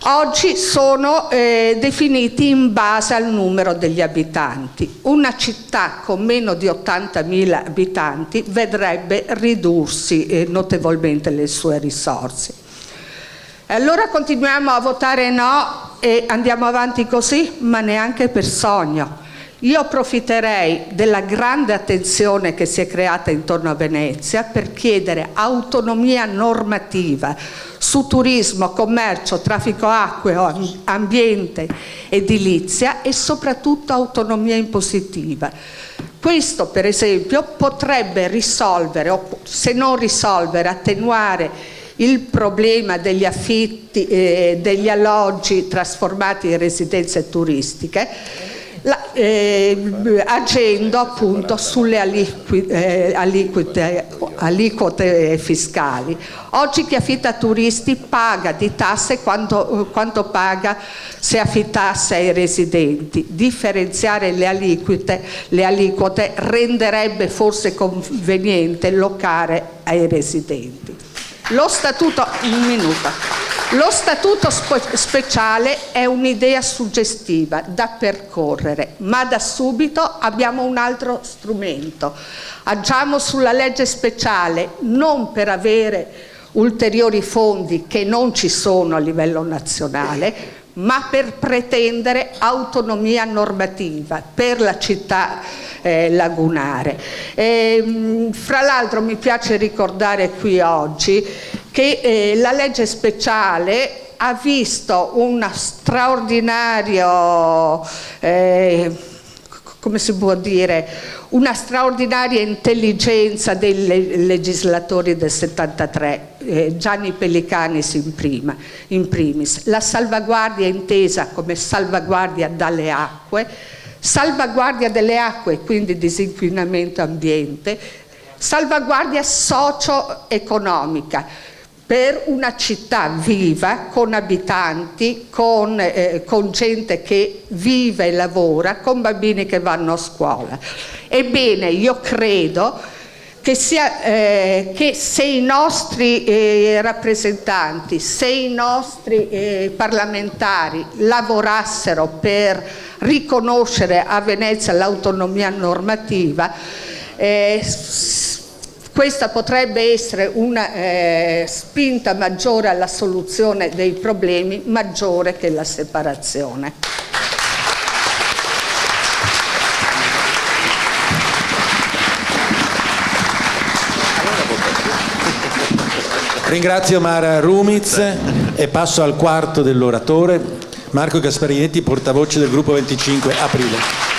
oggi sono definiti in base al numero degli abitanti. Una città con meno di 80.000 abitanti vedrebbe ridursi notevolmente le sue risorse. Allora continuiamo a votare no e andiamo avanti così, ma neanche per sogno. Io approfitterei della grande attenzione che si è creata intorno a Venezia per chiedere autonomia normativa su turismo, commercio, traffico acqueo, ambiente, edilizia e soprattutto autonomia impositiva. Questo, per esempio, potrebbe risolvere, o se non risolvere, attenuare il problema degli affitti, degli alloggi trasformati in residenze turistiche, agendo appunto sulle aliquote fiscali. Oggi chi affitta turisti paga di tasse quanto paga se affittasse ai residenti. Differenziare le aliquote renderebbe forse conveniente locare ai residenti. Lo statuto, Lo statuto speciale è un'idea suggestiva da percorrere, ma da subito abbiamo un altro strumento. Agiamo sulla legge speciale non per avere ulteriori fondi che non ci sono a livello nazionale, ma per pretendere autonomia normativa per la città lagunare. Fra l'altro mi piace ricordare qui oggi che la legge speciale ha visto un straordinario, come si può dire, una straordinaria intelligenza dei legislatori del 73, Gianni Pellicanis in primis, la salvaguardia intesa come salvaguardia dalle acque, salvaguardia delle acque, quindi disinquinamento ambiente, salvaguardia socio-economica per una città viva, con abitanti, con gente che vive e lavora, con bambini che vanno a scuola. Ebbene, io credo che se i nostri rappresentanti, se i nostri parlamentari lavorassero per riconoscere a Venezia l'autonomia normativa, questa potrebbe essere una spinta maggiore alla soluzione dei problemi, maggiore che la separazione.
Ringrazio Mara Rumiz e passo al quarto dell'oratore, Marco Gasparinetti, portavoce del gruppo 25 Aprile.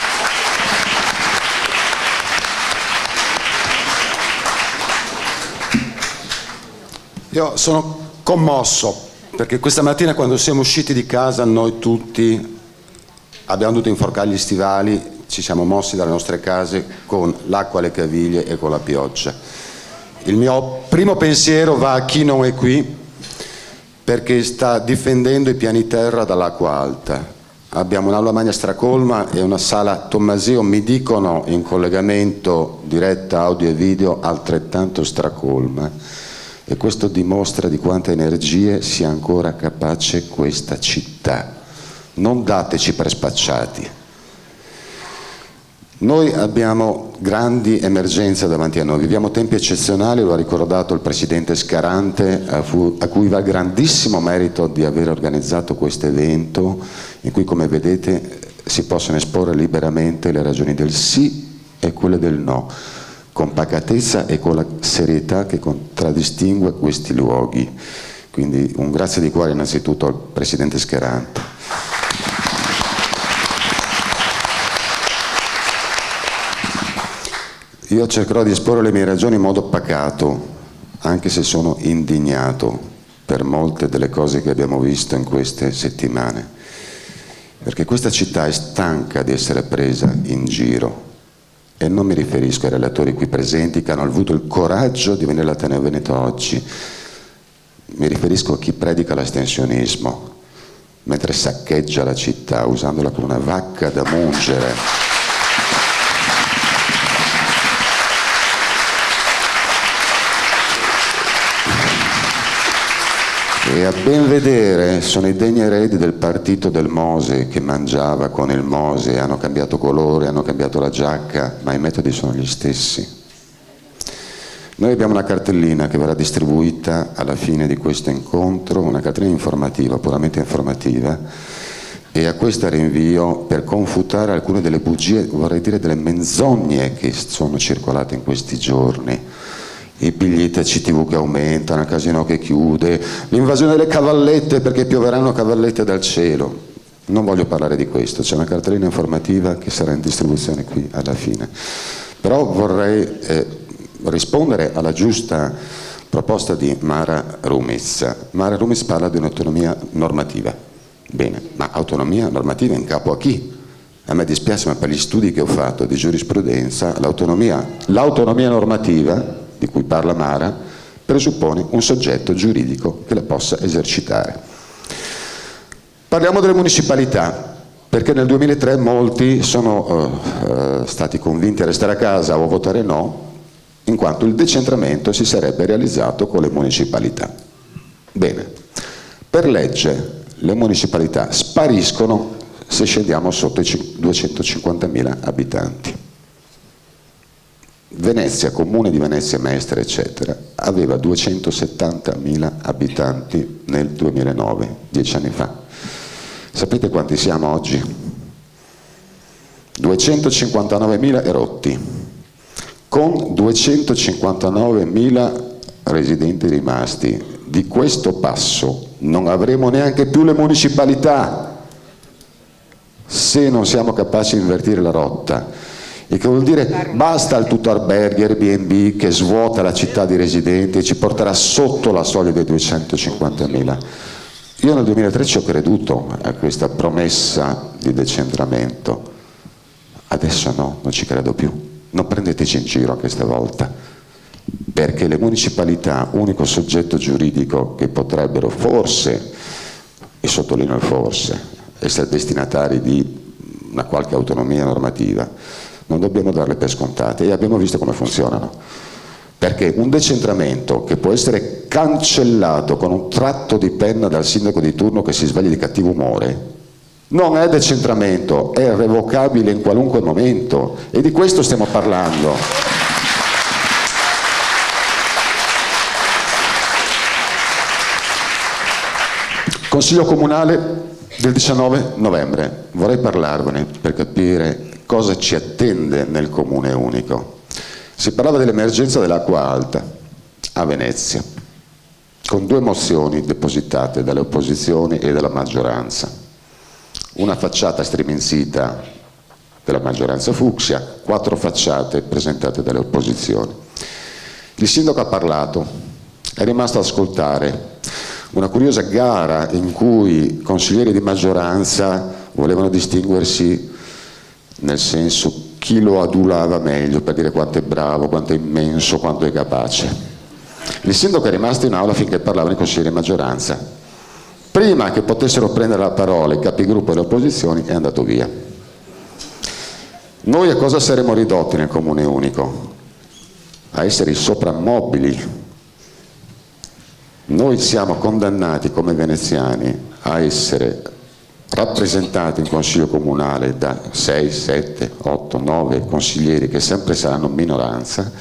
Io sono commosso perché questa mattina quando siamo usciti di casa noi tutti abbiamo dovuto inforcare gli stivali, ci siamo mossi dalle nostre case con l'acqua alle caviglie e con la pioggia. Il mio primo pensiero va a chi non è qui perché sta difendendo i piani terra dall'acqua alta. Abbiamo un'aula magna stracolma e una sala Tommaseo, mi dicono in collegamento diretta audio e video, altrettanto stracolma. E questo dimostra di quante energie sia ancora capace questa città. Non dateci per spacciati. Noi abbiamo grandi emergenze davanti a noi, viviamo tempi eccezionali, lo ha ricordato il Presidente Scarante, a cui va il grandissimo merito di aver organizzato questo evento, in cui, come vedete, si possono esporre liberamente le ragioni del sì e quelle del no, con pacatezza e con la serietà che contraddistingue questi luoghi. Quindi un grazie di cuore innanzitutto al Presidente Scarante. Io cercherò di esporre le mie ragioni in modo pacato, anche se sono indignato per molte delle cose che abbiamo visto in queste settimane, perché questa città è stanca di essere presa in giro. E non mi riferisco ai relatori qui presenti che hanno avuto il coraggio di venire all'Ateneo Veneto oggi, mi riferisco a chi predica l'astensionismo mentre saccheggia la città usandola come una vacca da mungere. E a ben vedere sono i degni eredi del partito del Mose, che mangiava con il Mose, hanno cambiato colore, hanno cambiato la giacca, ma i metodi sono gli stessi. Noi abbiamo una cartellina che verrà distribuita alla fine di questo incontro, una cartellina informativa, puramente informativa, e a questa rinvio per confutare alcune delle bugie, vorrei dire delle menzogne che sono circolate in questi giorni. I biglietti a CTV che aumentano, il casino che chiude, l'invasione delle cavallette perché pioveranno cavallette dal cielo. Non voglio parlare di questo, c'è una cartellina informativa che sarà in distribuzione qui alla fine. Però vorrei rispondere alla giusta proposta di Mara Rumiz. Mara Rumiz parla di un'autonomia normativa. Bene, ma autonomia normativa in capo a chi? A me dispiace, ma per gli studi che ho fatto di giurisprudenza, l'autonomia normativa di cui parla Mara presuppone un soggetto giuridico che la possa esercitare. Parliamo delle municipalità, perché nel 2003 molti sono stati convinti a restare a casa o a votare no, in quanto il decentramento si sarebbe realizzato con le municipalità. Bene, Per legge le municipalità spariscono se scendiamo sotto i 250.000 abitanti. Venezia, comune di Venezia, Mestre, eccetera, aveva 270.000 abitanti nel 2009, 10 anni fa. Sapete quanti siamo oggi? 259.000 erotti, con 259.000 residenti rimasti. Di questo passo non avremo neanche più le municipalità se non siamo capaci di invertire la rotta. E che vuol dire basta il tutto alberghi, Airbnb che svuota la città di residenti e ci porterà sotto la soglia dei 250.000. Io nel 2013 ho creduto a questa promessa di decentramento, adesso no, non ci credo più. Non prendeteci in giro questa volta, perché le municipalità, unico soggetto giuridico che potrebbero forse, e sottolineo il forse, essere destinatari di una qualche autonomia normativa, non dobbiamo darle per scontate, e abbiamo visto come funzionano. Perché un decentramento che può essere cancellato con un tratto di penna dal sindaco di turno che si sveglia di cattivo umore, non è decentramento, è revocabile in qualunque momento, e di questo stiamo parlando. Consiglio comunale del 19 novembre, vorrei parlarvene per capire cosa ci attende nel comune unico. Si parlava dell'emergenza dell'acqua alta a Venezia, con 2 mozioni depositate dalle opposizioni e dalla maggioranza. Una facciata striminzita della maggioranza fucsia, 4 facciate presentate dalle opposizioni. Il sindaco ha parlato, è rimasto ad ascoltare una curiosa gara in cui consiglieri di maggioranza volevano distinguersi nel senso chi lo adulava meglio, per dire quanto è bravo, quanto è immenso, quanto è capace. Il sindaco è rimasto in aula finché parlavano i consiglieri di maggioranza. Prima che potessero prendere la parola i capigruppo e le opposizioni è andato via. Noi a cosa saremo ridotti nel comune unico? A essere i soprammobili. Noi siamo condannati come veneziani a essere rappresentati in consiglio comunale da 6, 7, 8, 9 consiglieri che sempre saranno minoranza,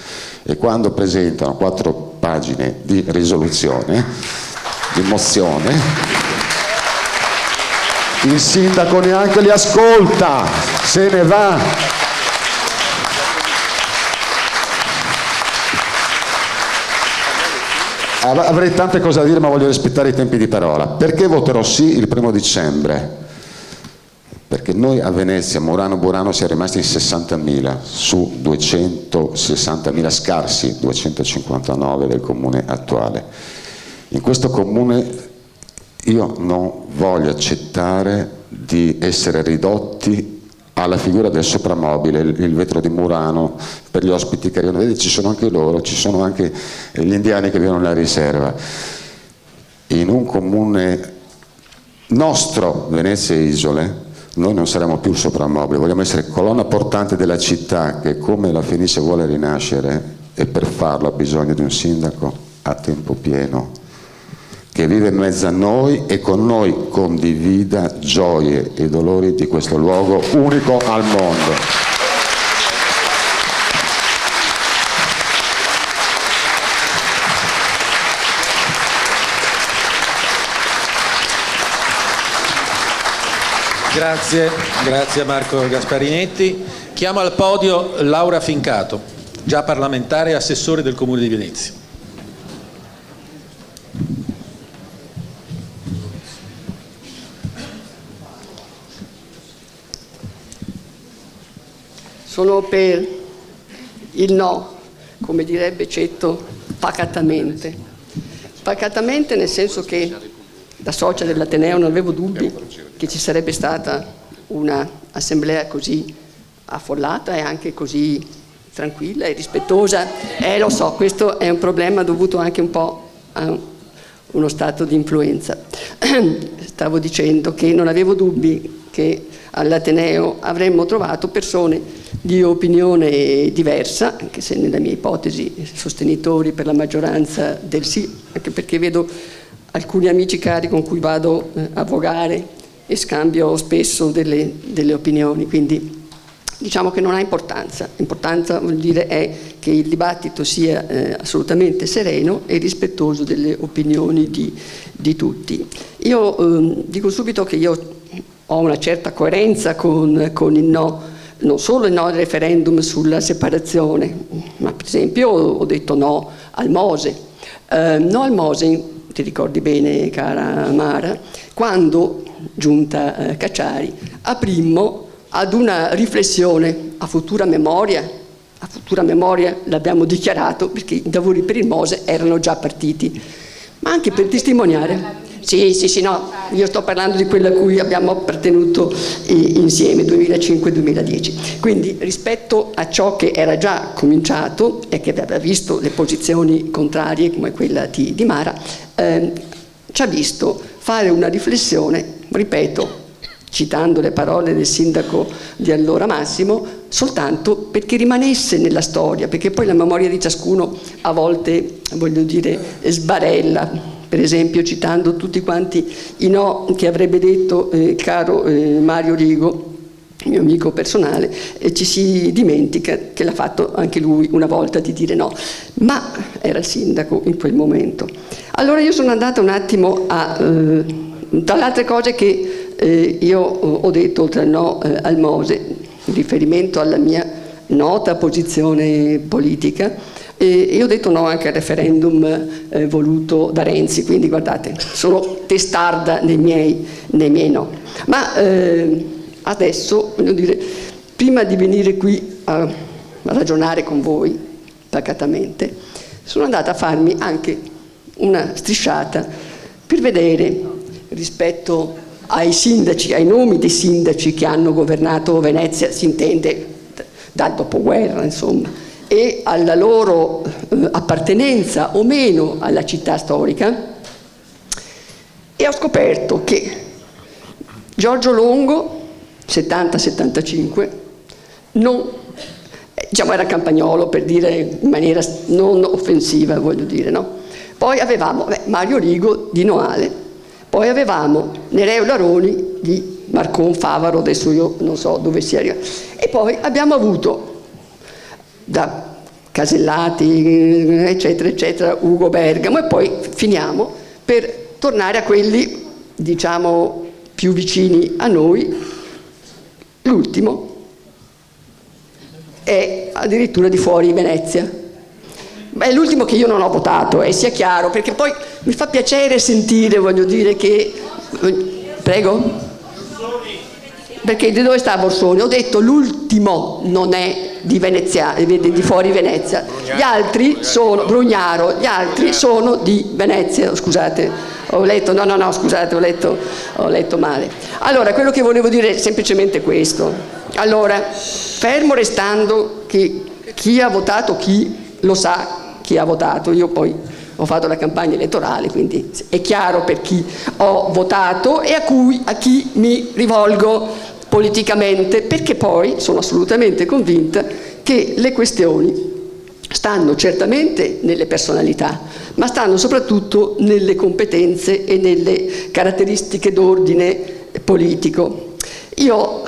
e quando presentano 4 pagine di risoluzione, di mozione, il sindaco neanche li ascolta, se ne va. Avrei tante cose da dire, ma voglio rispettare i tempi di parola. Perché voterò sì il 1° dicembre? Perché noi a Venezia, Murano-Burano, siamo rimasti in 60.000 su 260.000 scarsi, 259 del comune attuale. In questo comune io non voglio accettare di essere ridotti alla figura del soprammobile, il vetro di Murano per gli ospiti che arrivano. Vedi, ci sono anche loro, ci sono anche gli indiani che vivono nella riserva. In un comune nostro, Venezia e Isole, noi non saremo più soprammobili, vogliamo essere colonna portante della città che, come la Fenice vuole rinascere, e per farlo ha bisogno di un sindaco a tempo pieno che vive in mezzo a noi e con noi condivida gioie e dolori di questo luogo unico al mondo.
Grazie a Marco Gasparinetti. Chiamo al podio Laura Fincato, già parlamentare e assessore del Comune di Venezia.
Sono per il no, come direbbe Cetto, pacatamente. Pacatamente nel senso che da socia dell'Ateneo non avevo dubbi che ci sarebbe stata una assemblea così affollata e anche così tranquilla e rispettosa. Lo so, questo è un problema dovuto anche un po' a uno stato di influenza. Stavo dicendo che non avevo dubbi che all'Ateneo avremmo trovato persone di opinione diversa, anche se nella mia ipotesi sostenitori per la maggioranza del sì, anche perché vedo alcuni amici cari con cui vado a vogare e scambio spesso delle opinioni, quindi diciamo che non ha importanza. L'importanza, vuol dire, è che il dibattito sia assolutamente sereno e rispettoso delle opinioni di tutti. Io dico subito che io ho una certa coerenza con il no, non solo il no al referendum sulla separazione, ma per esempio ho detto no al Mose. No al Mose, ti ricordi bene, cara Mara, quando, giunta Cacciari, aprimmo ad una riflessione a futura memoria l'abbiamo dichiarato perché i lavori per il Mose erano già partiti, ma anche per testimoniare. Sì, no, io sto parlando di quella a cui abbiamo appartenuto insieme, 2005-2010. Quindi rispetto a ciò che era già cominciato e che aveva visto le posizioni contrarie, come quella di Mara, ci ha visto fare una riflessione, ripeto, citando le parole del sindaco di allora Massimo, soltanto perché rimanesse nella storia, perché poi la memoria di ciascuno a volte, voglio dire, sbarella. Per esempio, citando tutti quanti i no che avrebbe detto caro Mario Rigo, mio amico personale, ci si dimentica che l'ha fatto anche lui una volta di dire no, ma era il sindaco in quel momento. Allora io sono andata un attimo a, tra le altre cose che io ho detto oltre al no al Mose, in riferimento alla mia nota posizione politica, e ho detto no anche al referendum voluto da Renzi, quindi guardate, sono testarda nei miei no. Ma adesso, voglio dire, prima di venire qui a ragionare con voi pacatamente, sono andata a farmi anche una strisciata per vedere, rispetto ai sindaci, ai nomi dei sindaci che hanno governato Venezia, si intende dal dopoguerra, insomma, e alla loro appartenenza o meno alla città storica, e ho scoperto che Giorgio Longo, 70-75, non, diciamo era campagnolo, per dire in maniera non offensiva, voglio dire, no? Poi avevamo Mario Rigo di Noale, poi avevamo Nereo Laroni di Marcon Favaro, adesso io non so dove sia arrivato, e poi abbiamo avuto da Casellati, eccetera, eccetera, Ugo Bergamo, e poi finiamo per tornare a quelli, diciamo, più vicini a noi. L'ultimo è addirittura di fuori Venezia. È l'ultimo che io non ho votato, sia chiaro, perché poi mi fa piacere sentire, voglio dire, che... Prego? Perché di dove sta Borsoni? Ho detto l'ultimo non è di Venezia, di fuori Venezia, gli altri sono Brugnaro, gli altri sono di Venezia, scusate, ho letto, no, scusate, ho letto male. Allora, quello che volevo dire è semplicemente questo. Allora, fermo restando che chi ha votato chi lo sa chi ha votato, io poi ho fatto la campagna elettorale, quindi è chiaro per chi ho votato e a chi mi rivolgo politicamente, perché poi sono assolutamente convinta che le questioni stanno certamente nelle personalità, ma stanno soprattutto nelle competenze e nelle caratteristiche d'ordine politico. Io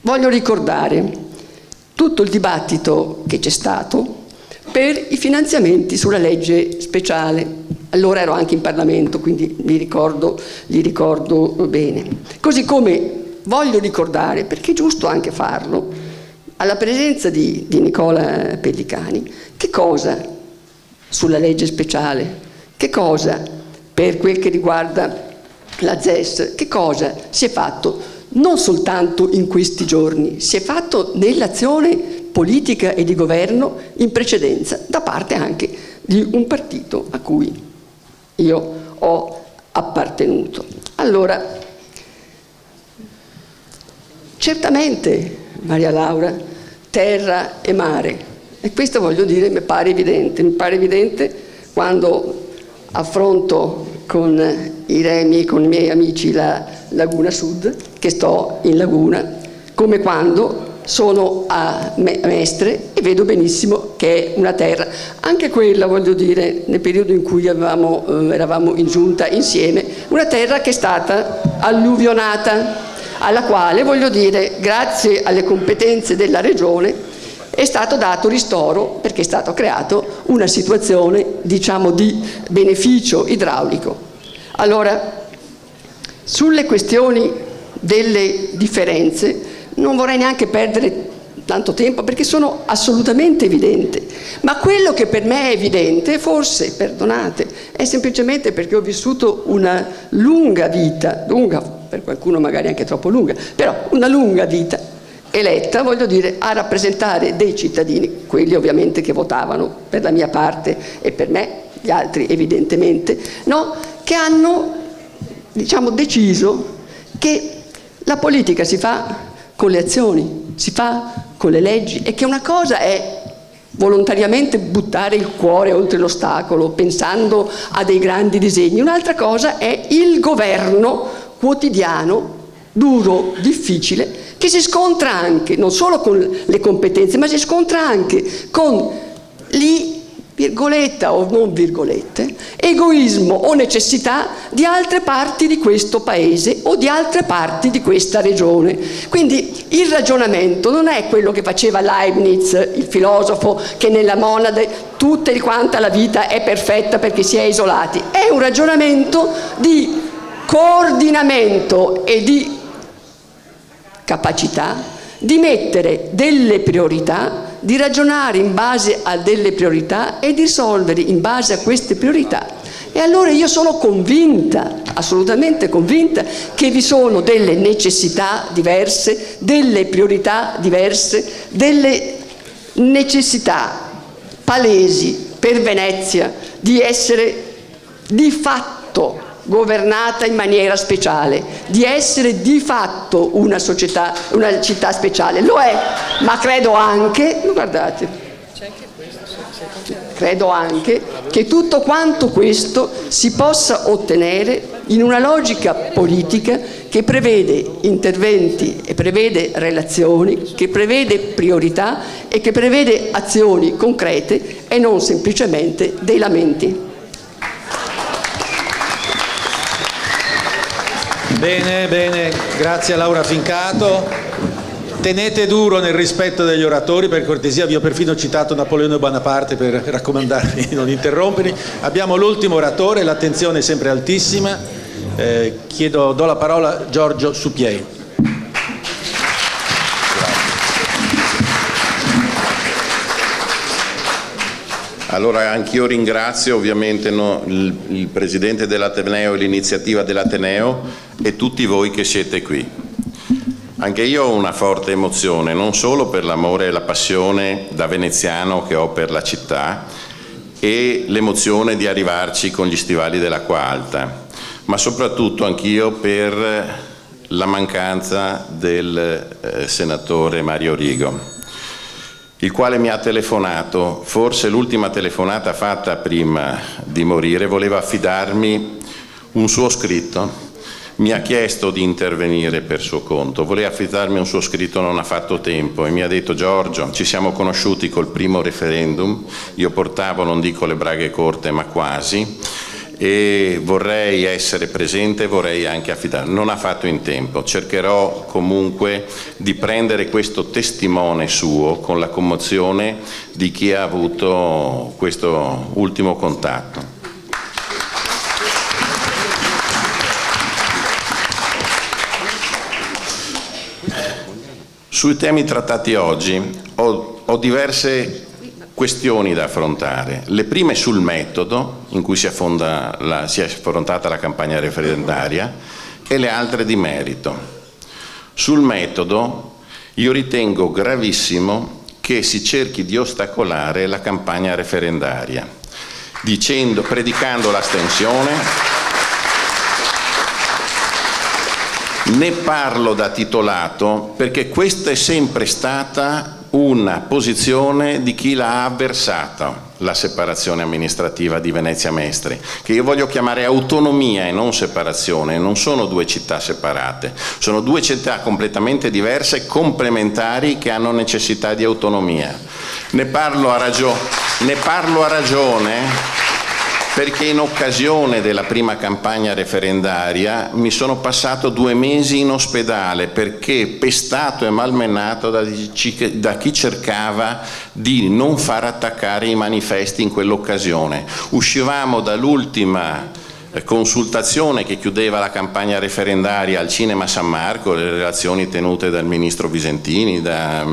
voglio ricordare tutto il dibattito che c'è stato per i finanziamenti sulla legge speciale. Allora ero anche in Parlamento, quindi li ricordo bene. Così come voglio ricordare, perché è giusto anche farlo, alla presenza di Nicola Pellicani, che cosa sulla legge speciale, che cosa per quel che riguarda la ZES, che cosa si è fatto non soltanto in questi giorni, si è fatto nell'azione politica e di governo in precedenza, da parte anche di un partito a cui io ho appartenuto. Allora, certamente, Maria Laura, terra e mare, e questo voglio dire mi pare evidente quando affronto con i remi e con i miei amici la Laguna Sud, che sto in laguna, come quando sono a Mestre e vedo benissimo che è una terra, anche quella, voglio dire, nel periodo in cui eravamo in giunta insieme, una terra che è stata alluvionata, alla quale, voglio dire, grazie alle competenze della regione è stato dato ristoro, perché è stato creato una situazione, diciamo, di beneficio idraulico. Allora, sulle questioni delle differenze non vorrei neanche perdere tanto tempo, perché sono assolutamente evidenti, ma quello che per me è evidente, forse, perdonate, è semplicemente perché ho vissuto una lunga vita, lunga per qualcuno magari anche troppo lunga, però una lunga vita eletta, voglio dire, a rappresentare dei cittadini, quelli ovviamente che votavano per la mia parte e per me, gli altri evidentemente, no? Che hanno, diciamo, deciso che la politica si fa con le azioni, si fa con le leggi, e che una cosa è volontariamente buttare il cuore oltre l'ostacolo pensando a dei grandi disegni, un'altra cosa è il governo quotidiano, duro, difficile, che si scontra anche non solo con le competenze, ma si scontra anche con gli, virgoletta o non virgolette, egoismo o necessità di altre parti di questo paese o di altre parti di questa regione. Quindi il ragionamento non è quello che faceva Leibniz, il filosofo, che nella monade tutta e quanta la vita è perfetta perché si è isolati. È un ragionamento di coordinamento e di capacità di mettere delle priorità, di ragionare in base a delle priorità e di risolvere in base a queste priorità. E allora io sono convinta, assolutamente convinta, che vi sono delle necessità diverse, delle priorità diverse, delle necessità palesi per Venezia di essere di fatto governata in maniera speciale, di essere di fatto una società, una città speciale. Lo è, ma credo anche, guardate, credo anche che tutto quanto questo si possa ottenere in una logica politica che prevede interventi e prevede relazioni, che prevede priorità e che prevede azioni concrete e non semplicemente dei lamenti.
Bene, bene, grazie a Laura Fincato. Tenete duro nel rispetto degli oratori, per cortesia, vi ho perfino citato Napoleone Bonaparte per raccomandarvi di non interrompermi. Abbiamo l'ultimo oratore, l'attenzione è sempre altissima. Do la parola a Giorgio Suppiei.
Allora anch'io ringrazio ovviamente il Presidente dell'Ateneo e l'iniziativa dell'Ateneo e tutti voi che siete qui. Anche io ho una forte emozione, non solo per l'amore e la passione da veneziano che ho per la città e l'emozione di arrivarci con gli stivali dell'acqua alta, ma soprattutto anch'io per la mancanza del senatore Mario Rigo, il quale mi ha telefonato, forse l'ultima telefonata fatta prima di morire, voleva affidarmi un suo scritto, mi ha chiesto di intervenire per suo conto, voleva affidarmi un suo scritto, non ha fatto tempo e mi ha detto: Giorgio, ci siamo conosciuti col primo referendum, io portavo, non dico le braghe corte ma quasi, e vorrei essere presente, vorrei anche affidare. Non ha fatto in tempo, cercherò comunque di prendere questo testimone suo con la commozione di chi ha avuto questo ultimo contatto. Sui temi trattati oggi ho diverse questioni da affrontare. Le prime sul metodo in cui si è affrontata la campagna referendaria e le altre di merito. Sul metodo io ritengo gravissimo che si cerchi di ostacolare la campagna referendaria predicando l'astensione. Ne parlo da titolato perché questa è sempre stata una posizione di chi l'ha avversata, la separazione amministrativa di Venezia Mestre, che io voglio chiamare autonomia e non separazione. Non sono due città separate, sono due città completamente diverse, complementari, che hanno necessità di autonomia. Ne parlo a ragione perché in occasione della prima campagna referendaria mi sono passato 2 mesi in ospedale perché pestato e malmenato da chi cercava di non far attaccare i manifesti in quell'occasione. Uscivamo dall'ultima consultazione che chiudeva la campagna referendaria al Cinema San Marco, le relazioni tenute dal ministro Visentini, da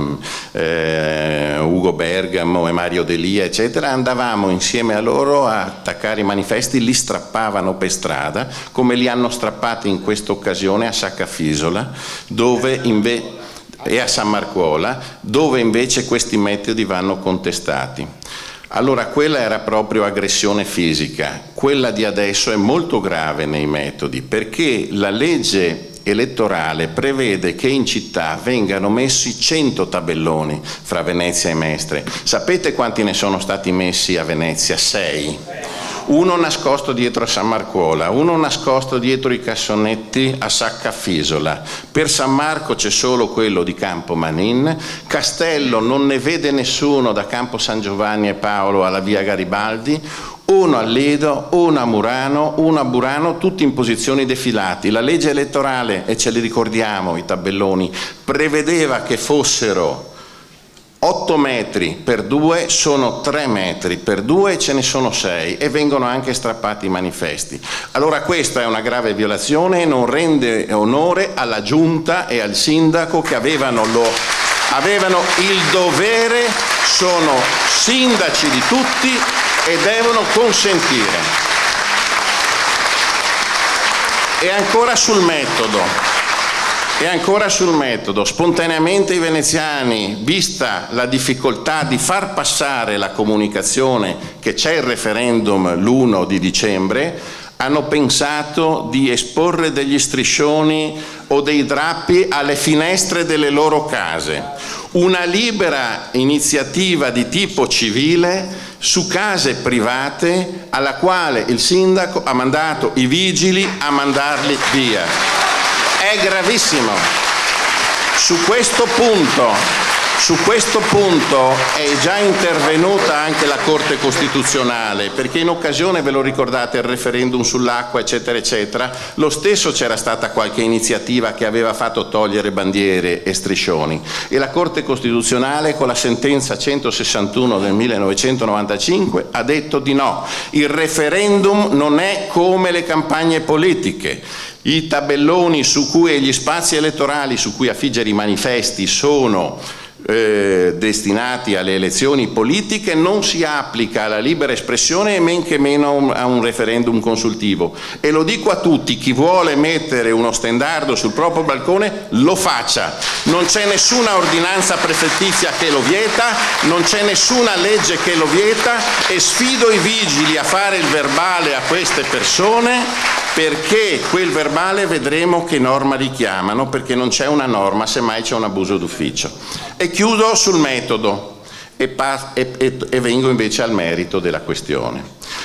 Ugo Bergamo e Mario Delia, eccetera. Andavamo insieme a loro a attaccare i manifesti, li strappavano per strada, come li hanno strappati in questa occasione a Saccafisola, e a San Marcuola, dove invece questi metodi vanno contestati. Allora quella era proprio aggressione fisica, quella di adesso è molto grave nei metodi, perché la legge elettorale prevede che in città vengano messi 100 tabelloni fra Venezia e Mestre. Sapete quanti ne sono stati messi a Venezia? 6. Uno nascosto dietro a San Marcuola, uno nascosto dietro i cassonetti a Saccafisola. Per San Marco c'è solo quello di Campo Manin, Castello non ne vede nessuno da Campo San Giovanni e Paolo alla via Garibaldi, uno a Lido, uno a Murano, uno a Burano, tutti in posizioni defilati. La legge elettorale, e ce li ricordiamo i tabelloni, prevedeva che fossero 8 metri per 2, sono 3 metri per 2 e ce ne sono 6 e vengono anche strappati i manifesti. Allora questa è una grave violazione e non rende onore alla giunta e al sindaco che avevano il dovere, sono sindaci di tutti e devono consentire. E ancora sul metodo, spontaneamente i veneziani, vista la difficoltà di far passare la comunicazione che c'è il referendum l'1 di dicembre, hanno pensato di esporre degli striscioni o dei drappi alle finestre delle loro case. Una libera iniziativa di tipo civile su case private alla quale il sindaco ha mandato i vigili a mandarli via. È gravissimo. Su questo punto è già intervenuta anche la Corte Costituzionale, perché in occasione, ve lo ricordate, il referendum sull'acqua, eccetera, eccetera, lo stesso c'era stata qualche iniziativa che aveva fatto togliere bandiere e striscioni. E la Corte Costituzionale, con la sentenza 161 del 1995, ha detto di no. Il referendum non è come le campagne politiche. I tabelloni e gli spazi elettorali su cui affiggere i manifesti sono destinati alle elezioni politiche, non si applica alla libera espressione e men che meno a un referendum consultivo. E lo dico a tutti, chi vuole mettere uno stendardo sul proprio balcone lo faccia, non c'è nessuna ordinanza prefettizia che lo vieta, non c'è nessuna legge che lo vieta, e sfido i vigili a fare il verbale a queste persone, perché quel verbale vedremo che norma richiamano, perché non c'è una norma, semmai c'è un abuso d'ufficio. E chiudo sul metodo e vengo invece al merito della questione.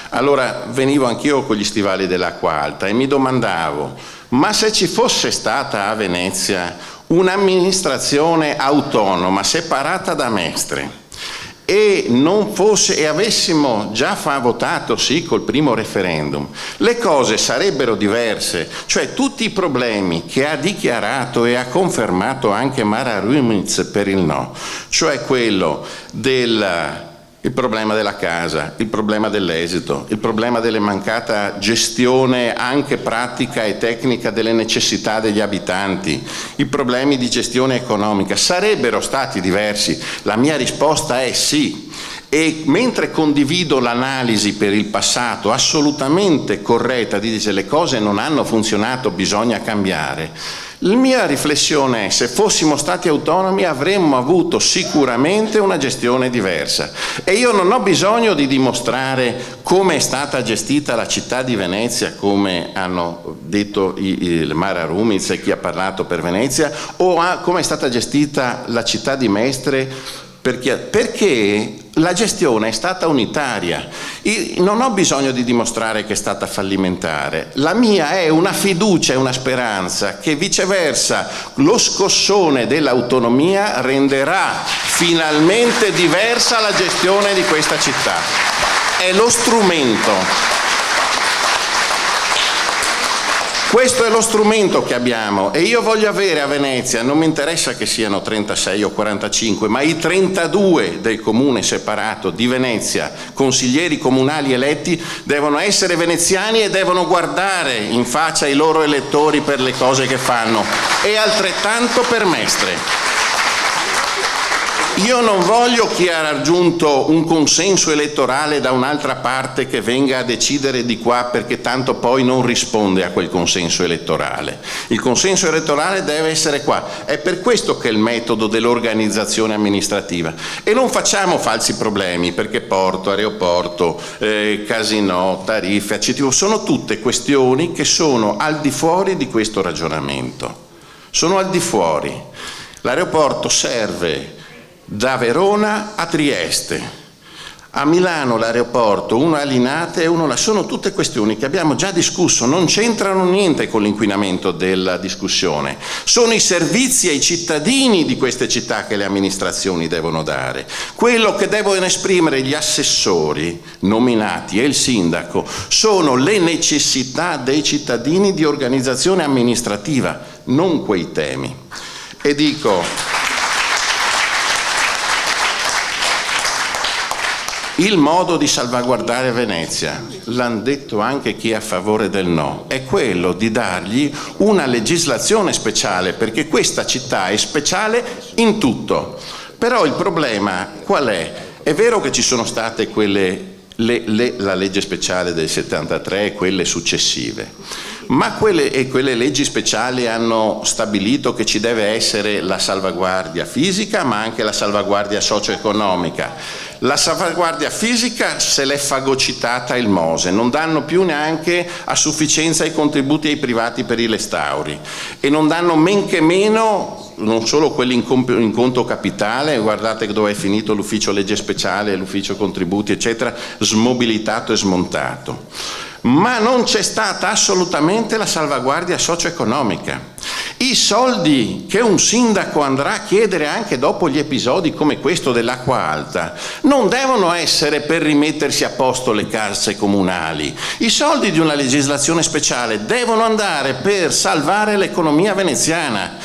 Allora, venivo anch'io con gli stivali dell'acqua alta e mi domandavo, ma se ci fosse stata a Venezia un'amministrazione autonoma separata da Mestre e avessimo già votato sì col primo referendum, le cose sarebbero diverse. Cioè tutti i problemi che ha dichiarato e ha confermato anche Mara Rumiz per il no, cioè quello il problema della casa, il problema dell'esito, il problema della mancata gestione anche pratica e tecnica delle necessità degli abitanti, i problemi di gestione economica, sarebbero stati diversi? La mia risposta è sì. E mentre condivido l'analisi per il passato assolutamente corretta, dice le cose non hanno funzionato, bisogna cambiare, la mia riflessione è: se fossimo stati autonomi avremmo avuto sicuramente una gestione diversa. E io non ho bisogno di dimostrare come è stata gestita la città di Venezia, come hanno detto il Mara Rumiz e chi ha parlato per Venezia, o come è stata gestita la città di Mestre Perché la gestione è stata unitaria. Non ho bisogno di dimostrare che è stata fallimentare. La mia è una fiducia e una speranza che viceversa lo scossone dell'autonomia renderà finalmente diversa la gestione di questa città. È lo strumento. Questo è lo strumento che abbiamo e io voglio avere a Venezia, non mi interessa che siano 36 o 45, ma i 32 del comune separato di Venezia, consiglieri comunali eletti, devono essere veneziani e devono guardare in faccia i loro elettori per le cose che fanno, e altrettanto per Mestre. Io non voglio chi ha raggiunto un consenso elettorale da un'altra parte che venga a decidere di qua, perché tanto poi non risponde a quel consenso elettorale. Il consenso elettorale deve essere qua. È per questo che è il metodo dell'organizzazione amministrativa. E non facciamo falsi problemi, perché porto, aeroporto, casinò, tariffe, accettivo, sono tutte questioni che sono al di fuori di questo ragionamento. Sono al di fuori. L'aeroporto serve da Verona a Trieste, a Milano l'aeroporto, uno a Linate e uno là. Sono tutte questioni che abbiamo già discusso, non c'entrano niente con l'inquinamento della discussione. Sono i servizi ai cittadini di queste città che le amministrazioni devono dare. Quello che devono esprimere gli assessori nominati e il sindaco sono le necessità dei cittadini di organizzazione amministrativa, non quei temi. E dico, il modo di salvaguardare Venezia, l'hanno detto anche chi è a favore del no, è quello di dargli una legislazione speciale, perché questa città è speciale in tutto. Però il problema qual è? È vero che ci sono state la legge speciale del 73 e quelle successive, ma quelle leggi speciali hanno stabilito che ci deve essere la salvaguardia fisica, ma anche la salvaguardia socio-economica. La salvaguardia fisica se l'è fagocitata il Mose, non danno più neanche a sufficienza i contributi ai privati per i restauri e non danno men che meno, non solo quelli in conto capitale, guardate dove è finito l'ufficio legge speciale, l'ufficio contributi eccetera, smobilitato e smontato. Ma non c'è stata assolutamente la salvaguardia socio-economica. I soldi che un sindaco andrà a chiedere anche dopo gli episodi come questo dell'acqua alta non devono essere per rimettersi a posto le casse comunali. I soldi di una legislazione speciale devono andare per salvare l'economia veneziana,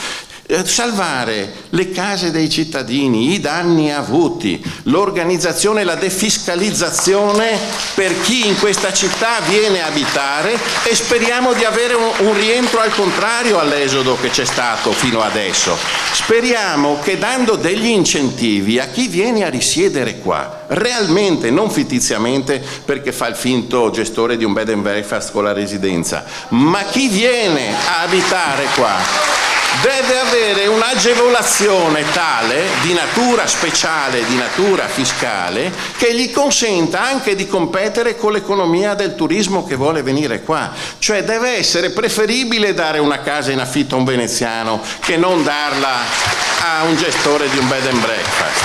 salvare le case dei cittadini, i danni avuti, l'organizzazione e la defiscalizzazione per chi in questa città viene a abitare, e speriamo di avere un rientro al contrario all'esodo che c'è stato fino adesso. Speriamo che dando degli incentivi a chi viene a risiedere qua, realmente, non fittiziamente perché fa il finto gestore di un bed and breakfast con la residenza, ma chi viene a abitare qua deve avere un'agevolazione tale, di natura speciale, di natura fiscale, che gli consenta anche di competere con l'economia del turismo che vuole venire qua. Cioè deve essere preferibile dare una casa in affitto a un veneziano che non darla a un gestore di un bed and breakfast.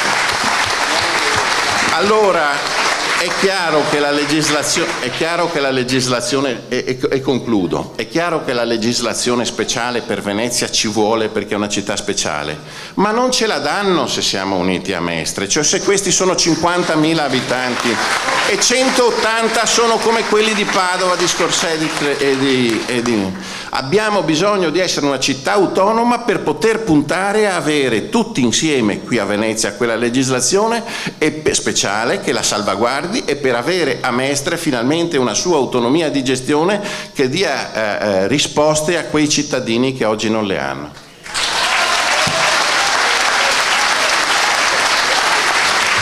Allora è chiaro che la legislazione, e concludo, è chiaro che la legislazione speciale per Venezia ci vuole perché è una città speciale, ma non ce la danno se siamo uniti a Mestre, cioè se questi sono 50.000 abitanti e 180 sono come quelli di Padova, di Scorsese abbiamo bisogno di essere una città autonoma per poter puntare a avere tutti insieme qui a Venezia quella legislazione speciale che la salvaguardi, e per avere a Mestre finalmente una sua autonomia di gestione che dia risposte a quei cittadini che oggi non le hanno.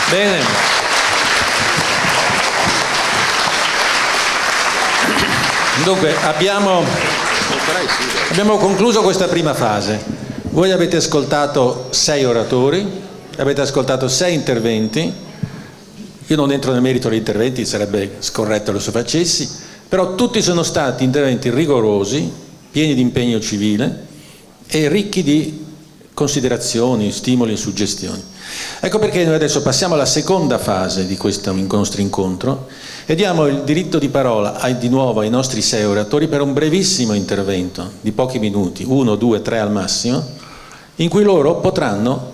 Bene. Dunque abbiamo concluso questa prima fase. Voi avete ascoltato 6 oratori, avete ascoltato 6 interventi. Io non entro nel merito degli interventi, sarebbe scorretto lo se facessi, però tutti sono stati interventi rigorosi, pieni di impegno civile e ricchi di considerazioni, stimoli e suggestioni. Ecco perché noi adesso passiamo alla seconda fase di questo nostro incontro e diamo il diritto di parola di nuovo ai nostri 6 oratori per un brevissimo intervento di pochi minuti, 1, 2, 3 al massimo, in cui loro potranno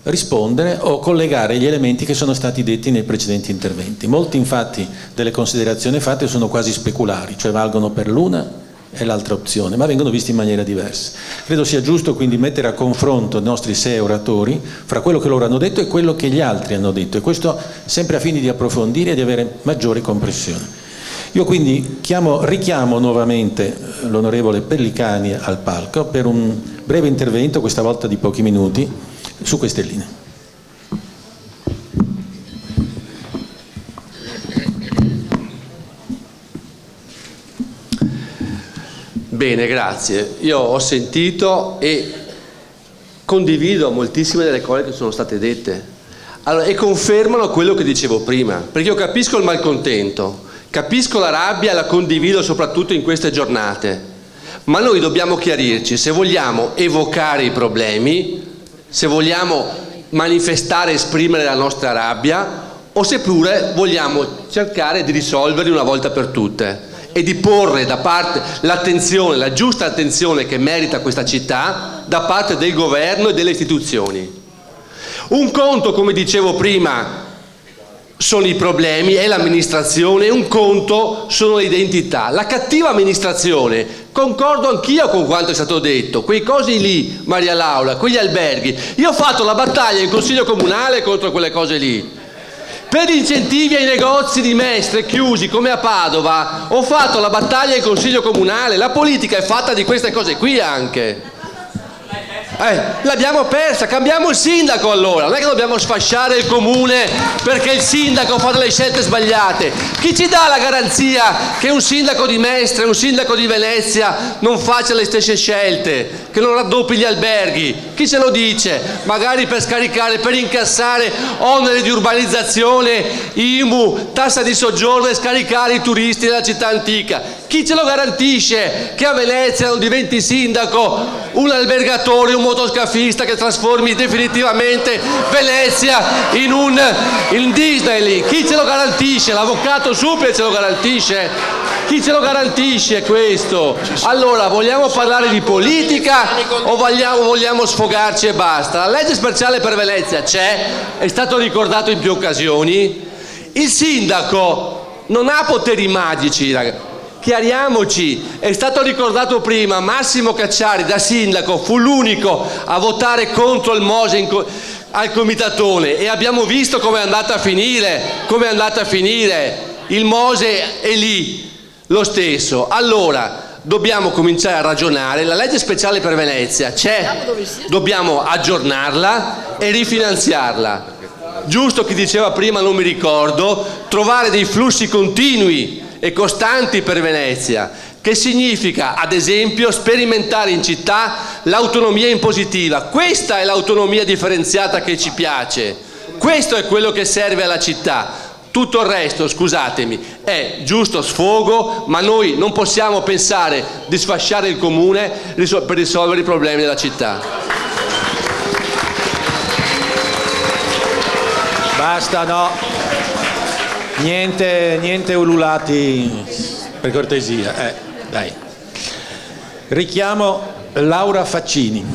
rispondere o collegare gli elementi che sono stati detti nei precedenti interventi. Molti infatti delle considerazioni fatte sono quasi speculari, cioè valgono per l'una e l'altra opzione, ma vengono visti in maniera diversa. Credo sia giusto quindi mettere a confronto i nostri 6 oratori fra quello che loro hanno detto e quello che gli altri hanno detto, e questo sempre a fini di approfondire e di avere maggiore comprensione. Io quindi richiamo nuovamente l'onorevole Pellicani al palco per un breve intervento, questa volta di pochi minuti, su queste linee.
Bene, grazie. Io ho sentito e condivido moltissime delle cose che sono state dette. Allora, e confermano quello che dicevo prima, perché io capisco il malcontento, capisco la rabbia e la condivido soprattutto in queste giornate, ma noi dobbiamo chiarirci se vogliamo evocare i problemi, se vogliamo manifestare e esprimere la nostra rabbia, o se pure vogliamo cercare di risolverli una volta per tutte e di porre da parte l'attenzione, la giusta attenzione che merita questa città da parte del governo e delle istituzioni. Un conto, come dicevo prima, sono i problemi, è l'amministrazione, un conto sono le identità. La cattiva amministrazione, concordo anch'io con quanto è stato detto, quei cosi lì, Maria Laura, quegli alberghi. Io ho fatto la battaglia in Consiglio Comunale contro quelle cose lì. Per gli incentivi ai negozi di Mestre chiusi come a Padova, ho fatto la battaglia in Consiglio Comunale. La politica è fatta di queste cose qui anche. L'abbiamo persa, cambiamo il sindaco allora, non è che dobbiamo sfasciare il comune perché il sindaco fa delle scelte sbagliate. Chi ci dà la garanzia che un sindaco di Mestre, un sindaco di Venezia non faccia le stesse scelte, che non raddoppi gli alberghi? Chi ce lo dice? Magari per scaricare, per incassare oneri di urbanizzazione, IMU, tassa di soggiorno e scaricare i turisti della città antica. Chi ce lo garantisce che a Venezia non diventi sindaco un albergatore, un motoscafista che trasformi definitivamente Venezia in Disney? Chi ce lo garantisce? L'avvocato Super ce lo garantisce? Chi ce lo garantisce questo? Allora, vogliamo parlare di politica o vogliamo sfogarci e basta? La legge speciale per Venezia c'è, è stato ricordato in più occasioni. Il sindaco non ha poteri magici, ragazzi. Chiariamoci, è stato ricordato prima, Massimo Cacciari da sindaco fu l'unico a votare contro il Mose al Comitatone e abbiamo visto come è andata a finire, il Mose è lì lo stesso. Allora dobbiamo cominciare a ragionare, la legge speciale per Venezia c'è, dobbiamo aggiornarla e rifinanziarla. Giusto chi diceva prima, non mi ricordo, trovare dei flussi continui e costanti per Venezia, che significa ad esempio sperimentare in città l'autonomia impositiva. Questa è l'autonomia differenziata che ci piace, questo è quello che serve alla città. Tutto il resto, scusatemi, è giusto sfogo, ma noi non possiamo pensare di sfasciare il comune per risolvere i problemi della città.
Basta, no. Niente ululati, per cortesia. Dai. Richiamo Laura Faccini.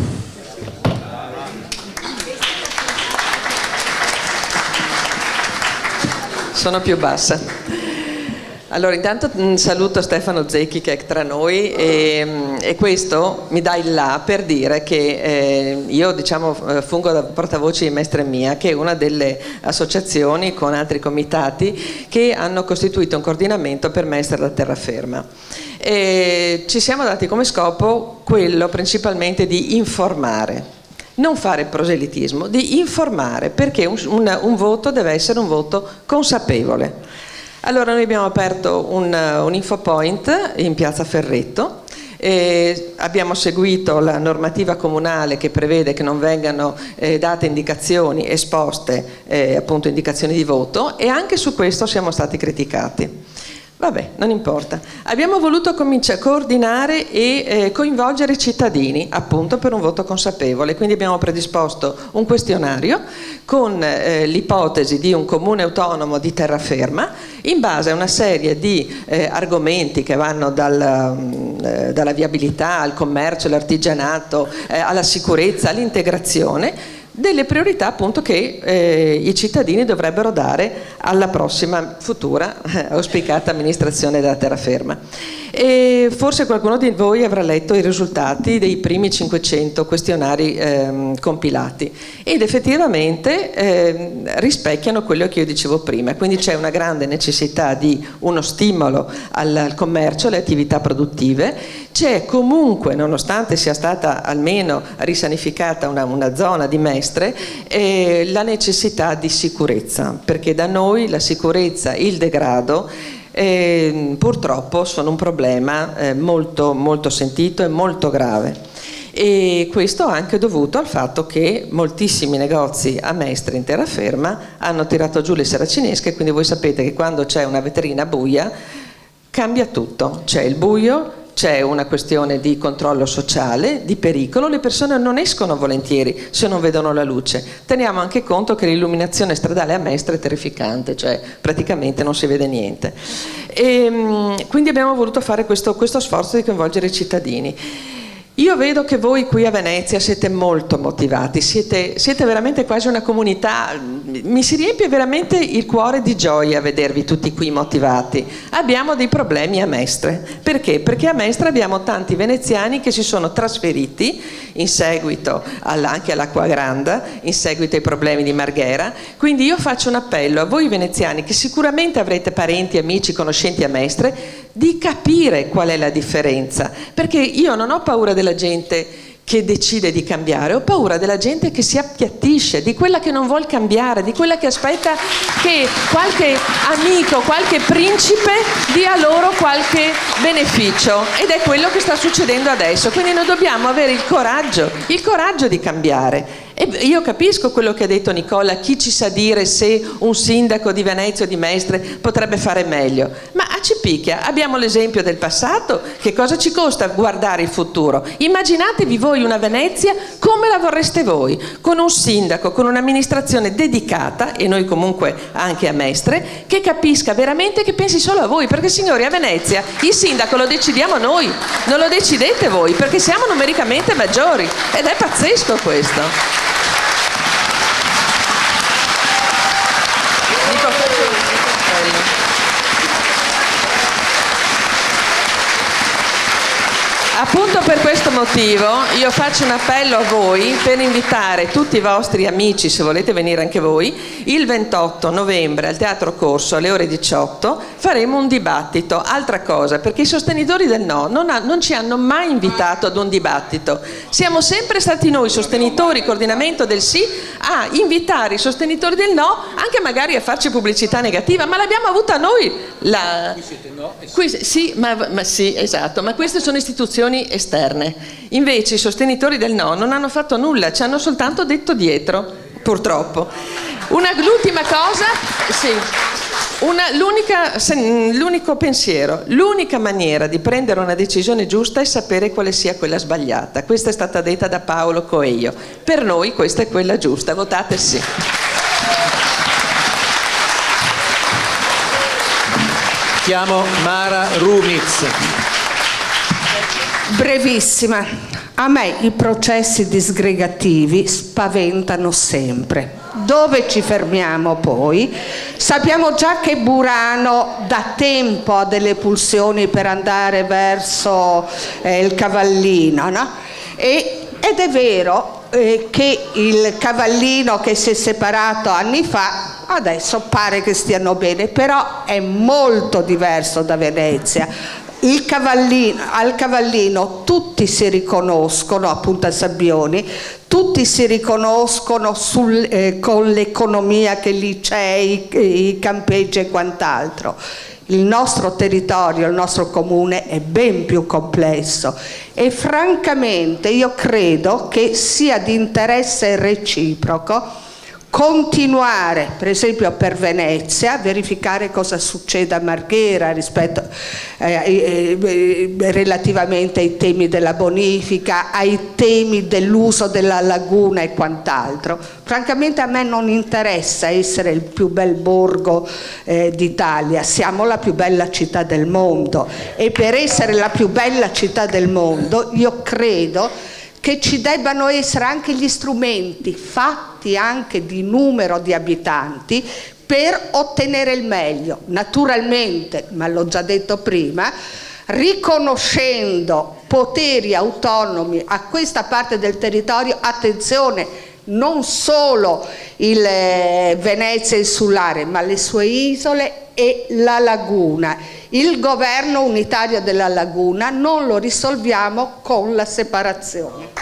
Sono più bassa. Allora, intanto saluto Stefano Zecchi che è tra noi e questo mi dà il là per dire che io fungo da portavoce di Mestre Mia, che è una delle associazioni con altri comitati che hanno costituito un coordinamento per Mestre da terraferma. E ci siamo dati come scopo quello principalmente di informare, non fare proselitismo, di informare, perché un voto deve essere un voto consapevole. Allora noi abbiamo aperto un infopoint in piazza Ferretto, abbiamo seguito la normativa comunale che prevede che non vengano date indicazioni esposte, appunto indicazioni di voto, e anche su questo siamo stati criticati. Vabbè, non importa. Abbiamo voluto coordinare e coinvolgere i cittadini, appunto, per un voto consapevole. Quindi abbiamo predisposto un questionario con l'ipotesi di un comune autonomo di terraferma in base a una serie di argomenti che vanno dalla viabilità al commercio, all'artigianato, alla sicurezza, all'integrazione, delle priorità appunto che i cittadini dovrebbero dare alla prossima futura auspicata amministrazione della terraferma. E forse qualcuno di voi avrà letto i risultati dei primi 500 questionari compilati ed effettivamente rispecchiano quello che io dicevo prima, quindi c'è una grande necessità di uno stimolo al commercio, alle attività produttive, c'è comunque, nonostante sia stata almeno risanificata una zona di Mestre, la necessità di sicurezza, perché da noi la sicurezza, il degrado purtroppo sono un problema molto, molto sentito e molto grave. E questo anche dovuto al fatto che moltissimi negozi a Mestre in terraferma hanno tirato giù le saracinesche, quindi voi sapete che quando c'è una vetrina buia cambia tutto, c'è il buio, c'è una questione di controllo sociale, di pericolo, le persone non escono volentieri se non vedono la luce. Teniamo anche conto che l'illuminazione stradale a Mestre è terrificante, cioè praticamente non si vede niente. E quindi abbiamo voluto fare questo sforzo di coinvolgere i cittadini. Io vedo che voi qui a Venezia siete molto motivati, siete veramente quasi una comunità, mi si riempie veramente il cuore di gioia vedervi tutti qui motivati. Abbiamo dei problemi a Mestre, perché? Perché a Mestre abbiamo tanti veneziani che si sono trasferiti in seguito anche all'Acqua Granda, in seguito ai problemi di Marghera, quindi io faccio un appello a voi veneziani che sicuramente avrete parenti, amici, conoscenti a Mestre, di capire qual è la differenza, perché io non ho paura della gente che decide di cambiare, ho paura della gente che si appiattisce, di quella che non vuol cambiare, di quella che aspetta che qualche amico, qualche principe dia loro qualche beneficio, ed è quello che sta succedendo adesso. Quindi noi dobbiamo avere il coraggio di cambiare. E io capisco quello che ha detto Nicola, chi ci sa dire se un sindaco di Venezia o di Mestre potrebbe fare meglio, ma a Cipicchia abbiamo l'esempio del passato. Che cosa ci costa guardare il futuro? Immaginatevi voi una Venezia come la vorreste voi, con un sindaco, con un'amministrazione dedicata, e noi comunque anche a Mestre, che capisca veramente, che pensi solo a voi, perché signori, a Venezia il sindaco lo decidiamo noi, non lo decidete voi, perché siamo numericamente maggiori, ed è pazzesco questo. Appunto per questo motivo io faccio un appello a voi per invitare tutti i vostri amici, se volete venire anche voi, il 28 novembre al Teatro Corso alle ore 18 faremo un dibattito. Altra cosa, perché i sostenitori del no non ci hanno mai invitato ad un dibattito, siamo sempre stati noi sostenitori, coordinamento del sì, a invitare i sostenitori del no, anche magari a farci pubblicità negativa, ma l'abbiamo avuta noi. Qui siete no? Sì, ma sì, esatto, ma queste sono istituzioni esterne. Invece i sostenitori del no non hanno fatto nulla, ci hanno soltanto detto dietro, purtroppo. L'ultima cosa, sì, l'unico pensiero, l'unica maniera di prendere una decisione giusta è sapere quale sia quella sbagliata. Questa è stata detta da Paolo Coelho. Per noi questa è quella giusta, votate sì.
Chiamo Mara Rumiz.
Brevissima, a me i processi disgregativi spaventano sempre. Dove ci fermiamo poi? Sappiamo già che Burano da tempo ha delle pulsioni per andare verso il Cavallino, no? Ed è vero che il Cavallino che si è separato anni fa adesso pare che stiano bene, però è molto diverso da Venezia. Al Cavallino tutti si riconoscono, appunto a Sabbioni, tutti si riconoscono con l'economia che lì c'è, i campeggi e quant'altro. Il nostro territorio, il nostro comune è ben più complesso e francamente io credo che sia di interesse reciproco continuare, per esempio per Venezia, verificare cosa succede a Marghera rispetto relativamente ai temi della bonifica, ai temi dell'uso della laguna e quant'altro. Francamente a me non interessa essere il più bel borgo d'Italia, siamo la più bella città del mondo, e per essere la più bella città del mondo io credo che ci debbano essere anche gli strumenti fatti anche di numero di abitanti per ottenere il meglio. Naturalmente, ma l'ho già detto prima, riconoscendo poteri autonomi a questa parte del territorio, attenzione, non solo il Venezia insulare, ma le sue isole e la laguna. Il governo unitario della laguna non lo risolviamo con la separazione.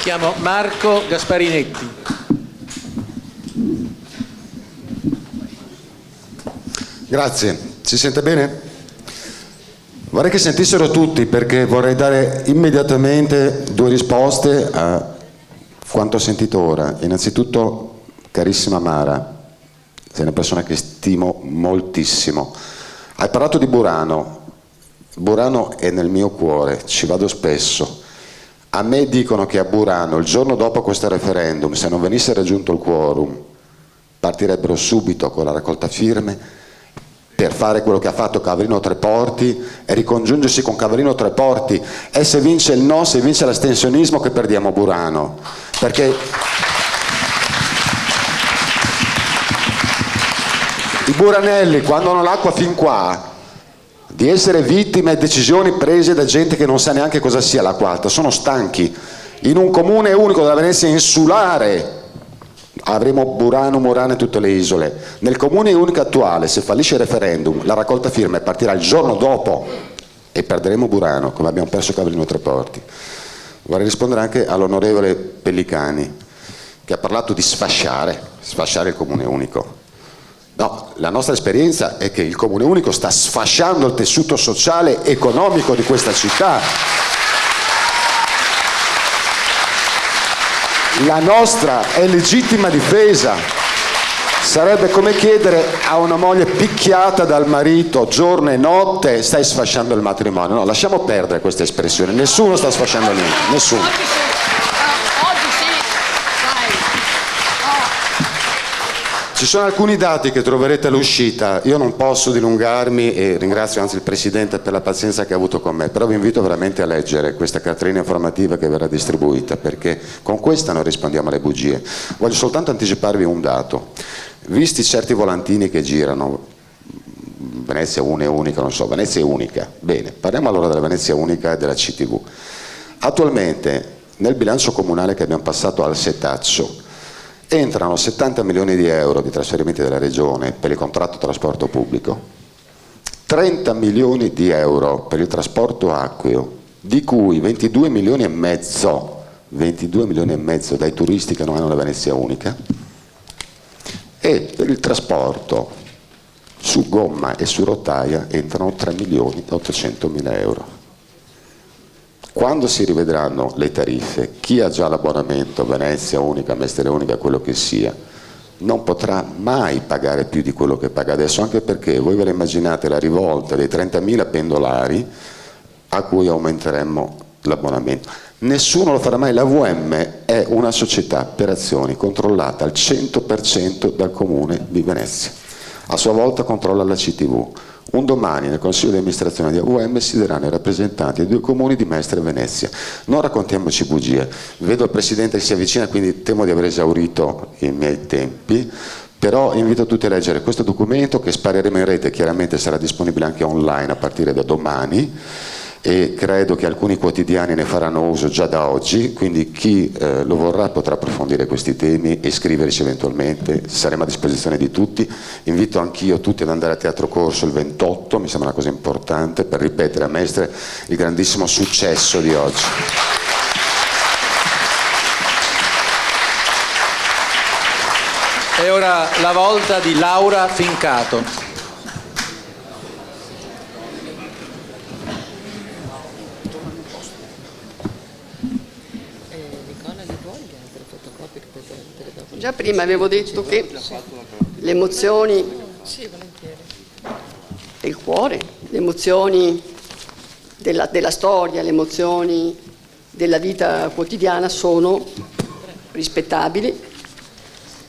Chiamo Marco Gasparinetti.
Grazie, si sente bene? Vorrei che sentissero tutti, perché vorrei dare immediatamente due risposte a quanto ho sentito ora. Innanzitutto, carissima Mara, sei una persona che stimo moltissimo. Hai parlato di Burano. Burano è nel mio cuore, ci vado spesso. A me dicono che a Burano, il giorno dopo questo referendum, se non venisse raggiunto il quorum, partirebbero subito con la raccolta firme per fare quello che ha fatto Cavrino Treporti e ricongiungersi con Cavrino Treporti, e se vince il no, se vince l'astensionismo, che perdiamo Burano. Perché i buranelli, quando hanno l'acqua fin qua, di essere vittime di decisioni prese da gente che non sa neanche cosa sia l'acqua alta, sono stanchi. In un comune unico della Venezia insulare avremo Burano, Murano e tutte le isole. Nel comune unico attuale, se fallisce il referendum, la raccolta firme partirà il giorno dopo e perderemo Burano, come abbiamo perso Cavrino Treporti. Vorrei rispondere anche all'onorevole Pellicani, che ha parlato di sfasciare il comune unico. No, la nostra esperienza è che il comune unico sta sfasciando il tessuto sociale e economico di questa città. La nostra è legittima difesa. Sarebbe come chiedere a una moglie picchiata dal marito giorno e notte: stai sfasciando il matrimonio. No, lasciamo perdere questa espressione. Nessuno sta sfasciando niente, nessuno. Ci sono alcuni dati che troverete all'uscita. Io non posso dilungarmi e ringrazio anzi il Presidente per la pazienza che ha avuto con me, però vi invito veramente a leggere questa cartellina informativa che verrà distribuita, perché con questa non rispondiamo alle bugie. Voglio soltanto anticiparvi un dato. Visti certi volantini che girano, Venezia una e unica, non so, Venezia è unica. Bene, parliamo allora della Venezia unica e della CTV. Attualmente nel bilancio comunale che abbiamo passato al setaccio entrano 70 milioni di euro di trasferimenti della Regione per il contratto trasporto pubblico, 30 milioni di euro per il trasporto acqueo, di cui 22 milioni e mezzo dai turisti che non hanno la Venezia unica, e per il trasporto su gomma e su rotaia entrano 3 milioni e 800 mila euro. Quando si rivedranno le tariffe, chi ha già l'abbonamento Venezia unica, Mestre unica, quello che sia, non potrà mai pagare più di quello che paga adesso, anche perché voi ve la immaginate la rivolta dei 30.000 pendolari a cui aumenteremmo l'abbonamento. Nessuno lo farà mai. La VM è una società per azioni controllata al 100% dal Comune di Venezia. A sua volta controlla la CTV. Un domani nel Consiglio di amministrazione di AVM si daranno i rappresentanti dei due comuni di Mestre e Venezia. Non raccontiamoci bugie. Vedo il Presidente che si avvicina, quindi temo di aver esaurito i miei tempi, però invito tutti a leggere questo documento che spareremo in rete, chiaramente sarà disponibile anche online a partire da domani, e credo che alcuni quotidiani ne faranno uso già da oggi, quindi chi lo vorrà potrà approfondire questi temi e iscriversi eventualmente, saremo a disposizione di tutti. Invito anch'io tutti ad andare a Teatro Corso il 28, mi sembra una cosa importante per ripetere a Mestre il grandissimo successo di oggi.
È ora la volta di Laura Fincato.
Già prima avevo detto che le emozioni del cuore, le emozioni della storia, le emozioni della vita quotidiana sono rispettabili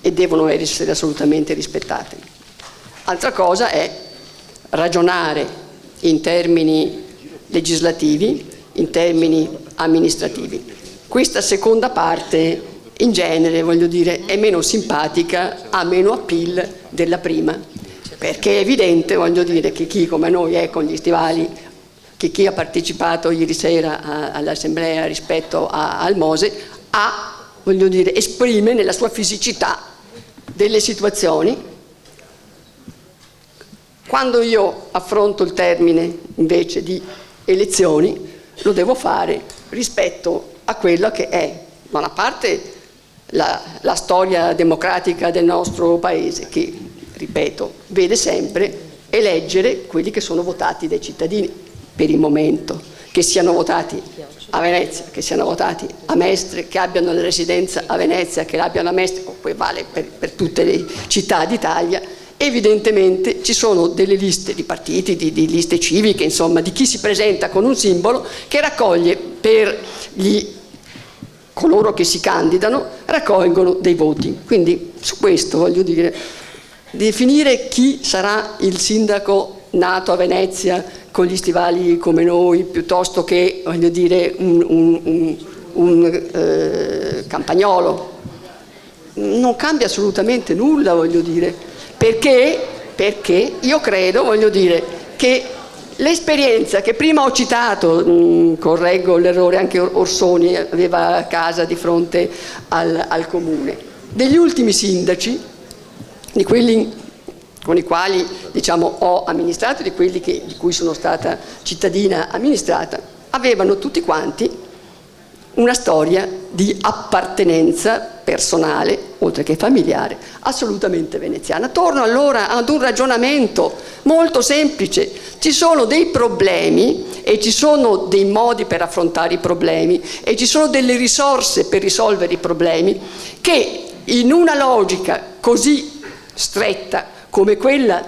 e devono essere assolutamente rispettate. Altra cosa è ragionare in termini legislativi, in termini amministrativi. Questa seconda parte, in genere, voglio dire, è meno simpatica, ha meno appeal della prima, perché è evidente, voglio dire, che chi come noi è con gli stivali, che chi ha partecipato ieri sera all'assemblea rispetto al Mose, voglio dire, esprime nella sua fisicità delle situazioni. Quando io affronto il termine invece di elezioni, lo devo fare rispetto a quella che è, da una parte, la storia democratica del nostro Paese, che, ripeto, vede sempre eleggere quelli che sono votati dai cittadini, per il momento, che siano votati a Venezia, che siano votati a Mestre, che abbiano la residenza a Venezia, che l'abbiano a Mestre, poi vale per tutte le città d'Italia. Evidentemente ci sono delle liste di partiti, di liste civiche, insomma, di chi si presenta con un simbolo che raccoglie per coloro che si candidano, raccolgono dei voti. Quindi su questo voglio dire, definire chi sarà il sindaco nato a Venezia con gli stivali come noi, piuttosto che, voglio dire, un campagnolo, non cambia assolutamente nulla, voglio dire. Perché io credo, voglio dire, che l'esperienza che prima ho citato, correggo l'errore, anche Orsoni aveva casa di fronte al comune, degli ultimi sindaci, di quelli con i quali, diciamo, ho amministrato, di quelli di cui sono stata cittadina amministrata, avevano tutti quanti una storia di appartenenza personale, oltre che familiare, assolutamente veneziana. Torno allora ad un ragionamento molto semplice. Ci sono dei problemi e ci sono dei modi per affrontare i problemi e ci sono delle risorse per risolvere i problemi che, in una logica così stretta come quella,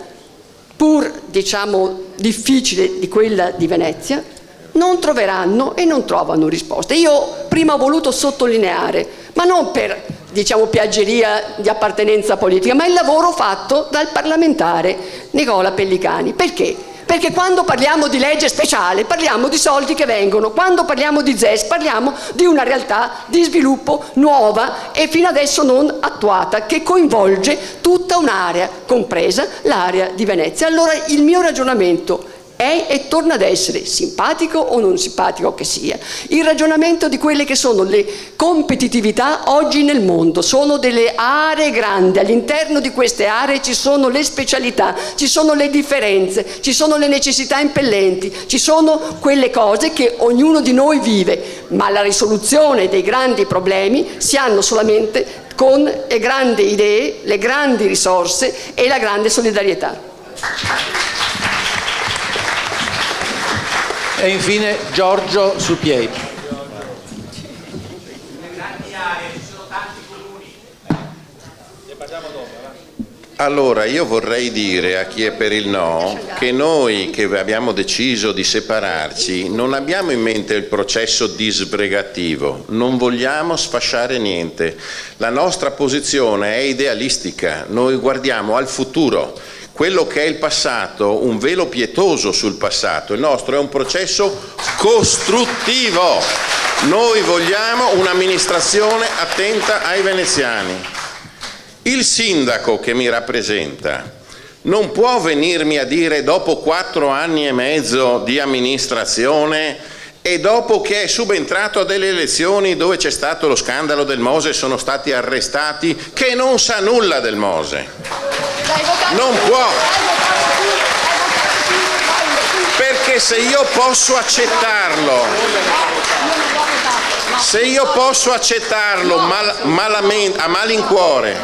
pur, diciamo, difficile di quella di Venezia, non troveranno e non trovano risposte. Io prima ho voluto sottolineare, ma non per, diciamo, piaggeria di appartenenza politica, ma il lavoro fatto dal parlamentare Nicola Pellicani. Perché? Perché quando parliamo di legge speciale parliamo di soldi che vengono, quando parliamo di ZES parliamo di una realtà di sviluppo nuova e fino adesso non attuata, che coinvolge tutta un'area, compresa l'area di Venezia. Allora il mio ragionamento è e torna ad essere, simpatico o non simpatico che sia, il ragionamento di quelle che sono le competitività oggi nel mondo. Sono delle aree grandi, all'interno di queste aree ci sono le specialità, ci sono le differenze, ci sono le necessità impellenti, ci sono quelle cose che ognuno di noi vive, ma la risoluzione dei grandi problemi si hanno solamente con le grandi idee, le grandi risorse e la grande solidarietà.
E infine Giorgio Supiei.
Allora, io vorrei dire a chi è per il no che noi che abbiamo deciso di separarci non abbiamo in mente il processo disbregativo, non vogliamo sfasciare niente. La nostra posizione è idealistica, noi guardiamo al futuro. Quello che è il passato, un velo pietoso sul passato, il nostro è un processo costruttivo. Noi vogliamo un'amministrazione attenta ai veneziani. Il sindaco che mi rappresenta non può venirmi a dire dopo 4 anni e mezzo di amministrazione e dopo che è subentrato a delle elezioni dove c'è stato lo scandalo del Mose e sono stati arrestati, che non sa nulla del Mose. Non può, perché se io posso accettarlo a malincuore,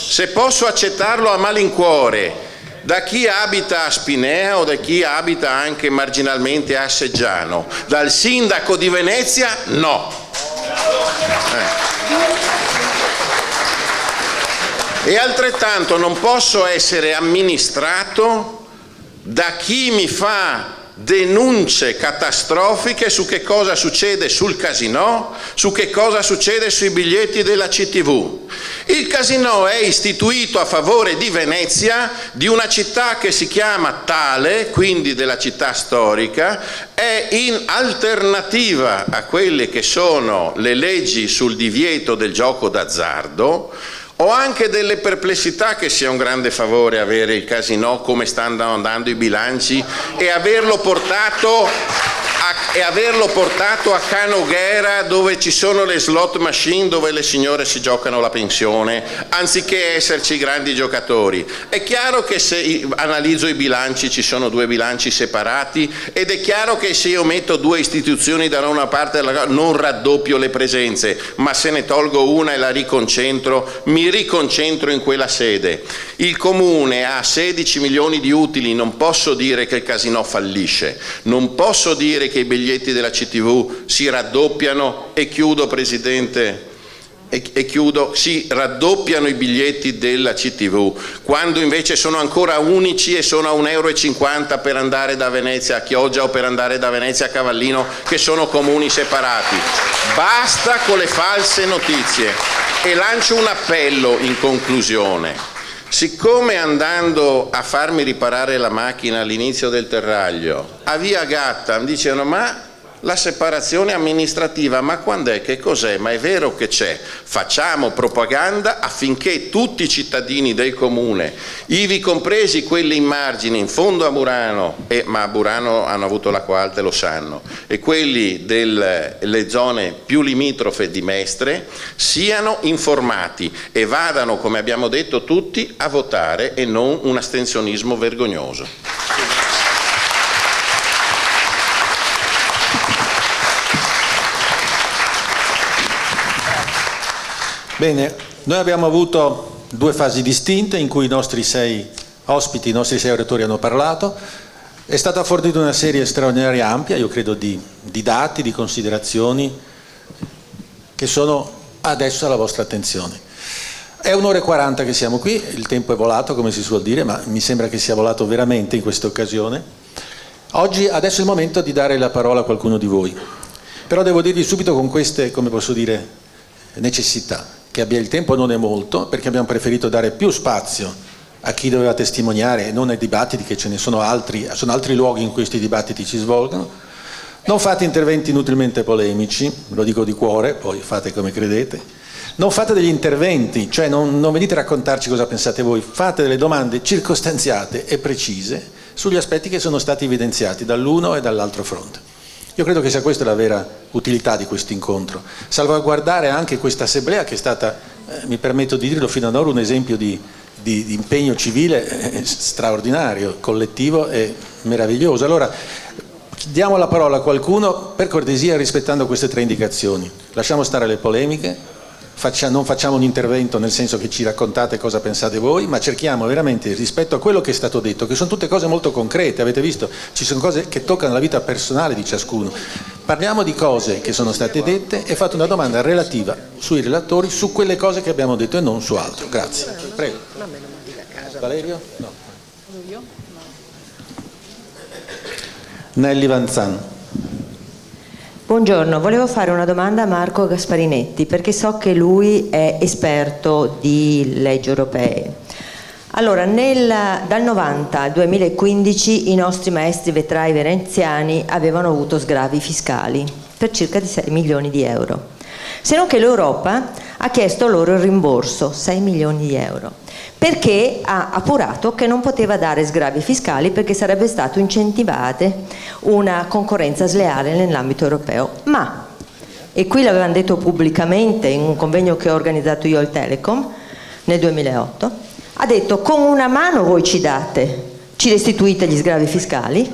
se posso accettarlo a malincuore da chi abita a Spinea o da chi abita anche marginalmente a Seggiano, dal sindaco di Venezia no. E altrettanto non posso essere amministrato da chi mi fa denunce catastrofiche su che cosa succede sul casinò, su che cosa succede sui biglietti della CTV. Il casinò è istituito a favore di Venezia, di una città che si chiama tale, quindi della città storica, è in alternativa a quelle che sono le leggi sul divieto del gioco d'azzardo. Ho anche delle perplessità che sia un grande favore avere il casinò come stanno andando i bilanci e averlo portato a Canoghera, dove ci sono le slot machine dove le signore si giocano la pensione, anziché esserci grandi giocatori. È chiaro che se analizzo i bilanci ci sono due bilanci separati, ed è chiaro che se io metto due istituzioni da una parte non raddoppio le presenze, ma se ne tolgo una e la riconcentro, mi riconcentro in quella sede. Il comune ha 16 milioni di utili, non posso dire che il casinò fallisce, non posso dire che i biglietti della CTV si raddoppiano, e chiudo, Presidente, e chiudo, si raddoppiano i biglietti della CTV, quando invece sono ancora unici e sono a €1,50 per andare da Venezia a Chioggia o per andare da Venezia a Cavallino, che sono comuni separati. Basta con le false notizie. E lancio un appello in conclusione. Siccome andando a farmi riparare la macchina all'inizio del terraglio, a Via Gatta mi dicevano: ma la separazione amministrativa, ma quando è? Che cos'è? Ma è vero che c'è. Facciamo propaganda affinché tutti i cittadini del comune, ivi compresi quelli in margine, in fondo a Murano, ma a Murano hanno avuto l'acqua alta e lo sanno, e quelli delle zone più limitrofe di Mestre, siano informati e vadano, come abbiamo detto tutti, a votare, e non un astensionismo vergognoso.
Bene, noi abbiamo avuto due fasi distinte in cui i nostri 6 ospiti, i nostri 6 oratori hanno parlato. È stata fornita una serie straordinaria, ampia, io credo, di dati, di considerazioni che sono adesso alla vostra attenzione. È 1:40 che siamo qui, il tempo è volato, come si suol dire, ma mi sembra che sia volato veramente in questa occasione. Adesso è il momento di dare la parola a qualcuno di voi. Però devo dirvi subito, con queste, come posso dire, necessità, che abbia il tempo non è molto, perché abbiamo preferito dare più spazio a chi doveva testimoniare e non ai dibattiti, che ce ne sono altri luoghi in cui questi dibattiti si svolgono. Non fate interventi inutilmente polemici, lo dico di cuore, poi fate come credete. Non fate degli interventi, cioè non venite a raccontarci cosa pensate voi, fate delle domande circostanziate e precise sugli aspetti che sono stati evidenziati dall'uno e dall'altro fronte. Io credo che sia questa la vera utilità di questo incontro, salvaguardare anche questa assemblea che è stata, mi permetto di dirlo, fino ad ora un esempio di impegno civile straordinario, collettivo e meraviglioso. Allora, diamo la parola a qualcuno, per cortesia, rispettando queste 3 indicazioni. Lasciamo stare le polemiche, non facciamo un intervento nel senso che ci raccontate cosa pensate voi, ma cerchiamo veramente, rispetto a quello che è stato detto, che sono tutte cose molto concrete, avete visto, ci sono cose che toccano la vita personale di ciascuno. Parliamo di cose che sono state dette e fate una domanda relativa sui relatori, su quelle cose che abbiamo detto e non su altro. Grazie. Prego. Valerio? No. Nelly Vanzan.
Buongiorno, volevo fare una domanda a Marco Gasparinetti, perché so che lui è esperto di leggi europee. Allora, dal 90 al 2015 i nostri maestri vetrai veneziani avevano avuto sgravi fiscali per circa di 6 milioni di euro. Se non che l'Europa ha chiesto loro il rimborso, 6 milioni di euro, perché ha appurato che non poteva dare sgravi fiscali perché sarebbe stato incentivata una concorrenza sleale nell'ambito europeo. Ma, e qui l'avevano detto pubblicamente in un convegno che ho organizzato io al Telecom nel 2008, ha detto: con una mano voi ci restituite gli sgravi fiscali,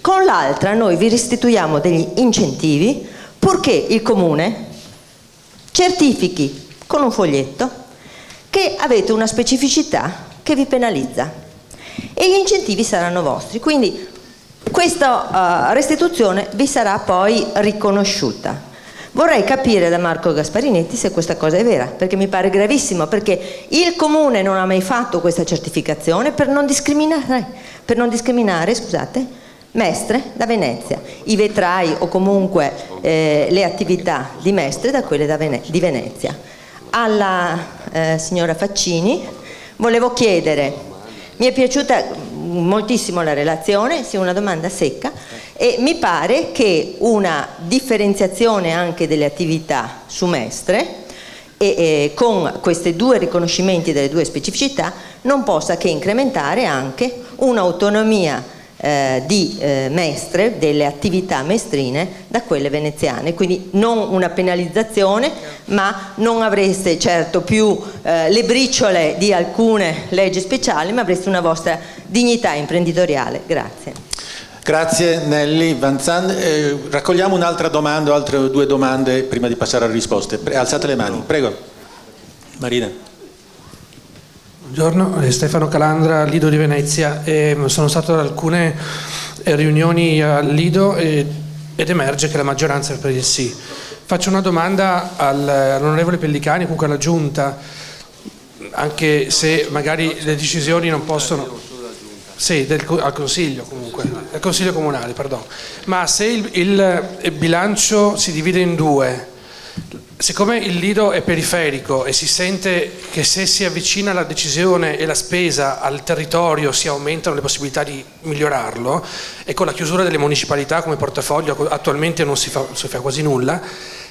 con l'altra noi vi restituiamo degli incentivi purché il comune certifichi con un foglietto che avete una specificità che vi penalizza e gli incentivi saranno vostri, quindi questa restituzione vi sarà poi riconosciuta. Vorrei capire da Marco Gasparinetti se questa cosa è vera, perché mi pare gravissimo, perché il Comune non ha mai fatto questa certificazione per non discriminare, Mestre da Venezia, i vetrai o comunque le attività di Mestre da quelle di Venezia. Alla signora Faccini volevo chiedere, mi è piaciuta moltissimo la relazione, sì, una domanda secca, e mi pare che una differenziazione anche delle attività su Mestre e con questi due riconoscimenti delle due specificità non possa che incrementare anche un'autonomia di Mestre, delle attività mestrine da quelle veneziane, quindi non una penalizzazione, ma non avreste certo più le briciole di alcune leggi speciali, ma avreste una vostra dignità imprenditoriale. Grazie.
Grazie Nelly Vanzan. Raccogliamo un'altra domanda, altre due domande prima di passare alle risposte. Alzate le mani, prego. Marina.
Buongiorno, Stefano Calandra, Lido di Venezia. Sono stato ad alcune riunioni al Lido ed emerge che la maggioranza è per il sì. Faccio una domanda all'onorevole Pellicani, comunque alla Giunta, anche se magari le decisioni non possono... Sì, al Consiglio comunque, al Consiglio Comunale, perdono. Ma se il bilancio si divide in due, siccome il Lido è periferico e si sente che se si avvicina la decisione e la spesa al territorio si aumentano le possibilità di migliorarlo, e con la chiusura delle municipalità come portafoglio attualmente non si fa quasi nulla,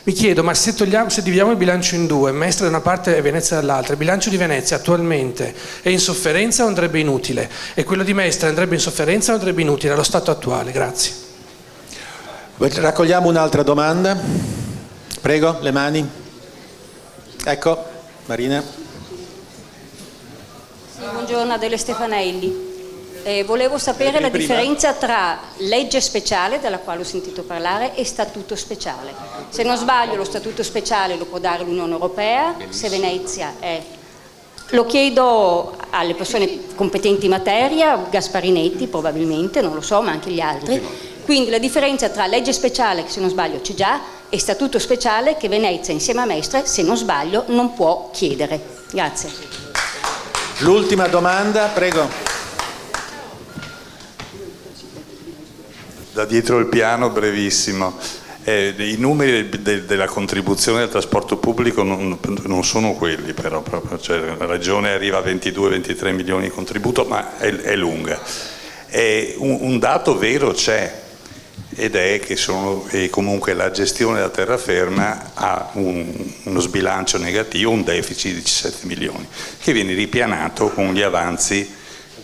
mi chiedo, ma se dividiamo il bilancio in due, Mestre da una parte e Venezia dall'altra, il bilancio di Venezia attualmente è in sofferenza o andrebbe inutile? E quello di Mestre andrebbe in sofferenza o andrebbe inutile allo stato attuale? Grazie.
Raccogliamo un'altra domanda. Prego, le mani. Ecco, Marina.
Sì, buongiorno, Adele Stefanelli. Volevo sapere la differenza tra legge speciale, della quale ho sentito parlare, e statuto speciale. Se non sbaglio, lo statuto speciale lo può dare l'Unione Europea, se Venezia è... Lo chiedo alle persone competenti in materia, Gasparinetti probabilmente, non lo so, ma anche gli altri. Quindi la differenza tra legge speciale, che se non sbaglio c'è già, e statuto speciale che Venezia insieme a Mestre, se non sbaglio, non può chiedere. Grazie.
L'ultima domanda, prego.
Da dietro il piano, brevissimo. I numeri della contribuzione del trasporto pubblico non sono quelli, però cioè, la Regione arriva a 22-23 milioni di contributo, ma è lunga. Un dato vero c'è, ed è che comunque la gestione della terraferma ha uno sbilancio negativo, un deficit di 17 milioni, che viene ripianato con gli avanzi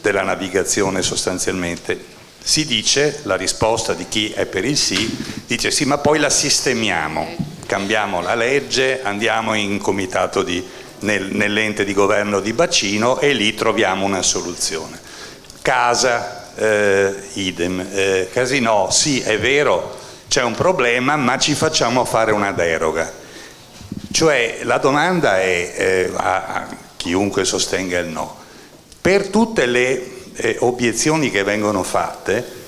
della navigazione sostanzialmente. Si dice, la risposta di chi è per il sì, dice sì, ma poi la sistemiamo, cambiamo la legge, andiamo in comitato nell'ente di governo di bacino e lì troviamo una soluzione. Casa, idem. Casino, sì, è vero, c'è un problema, ma ci facciamo fare una deroga. Cioè la domanda è a chiunque sostenga il no. Per tutte le obiezioni che vengono fatte,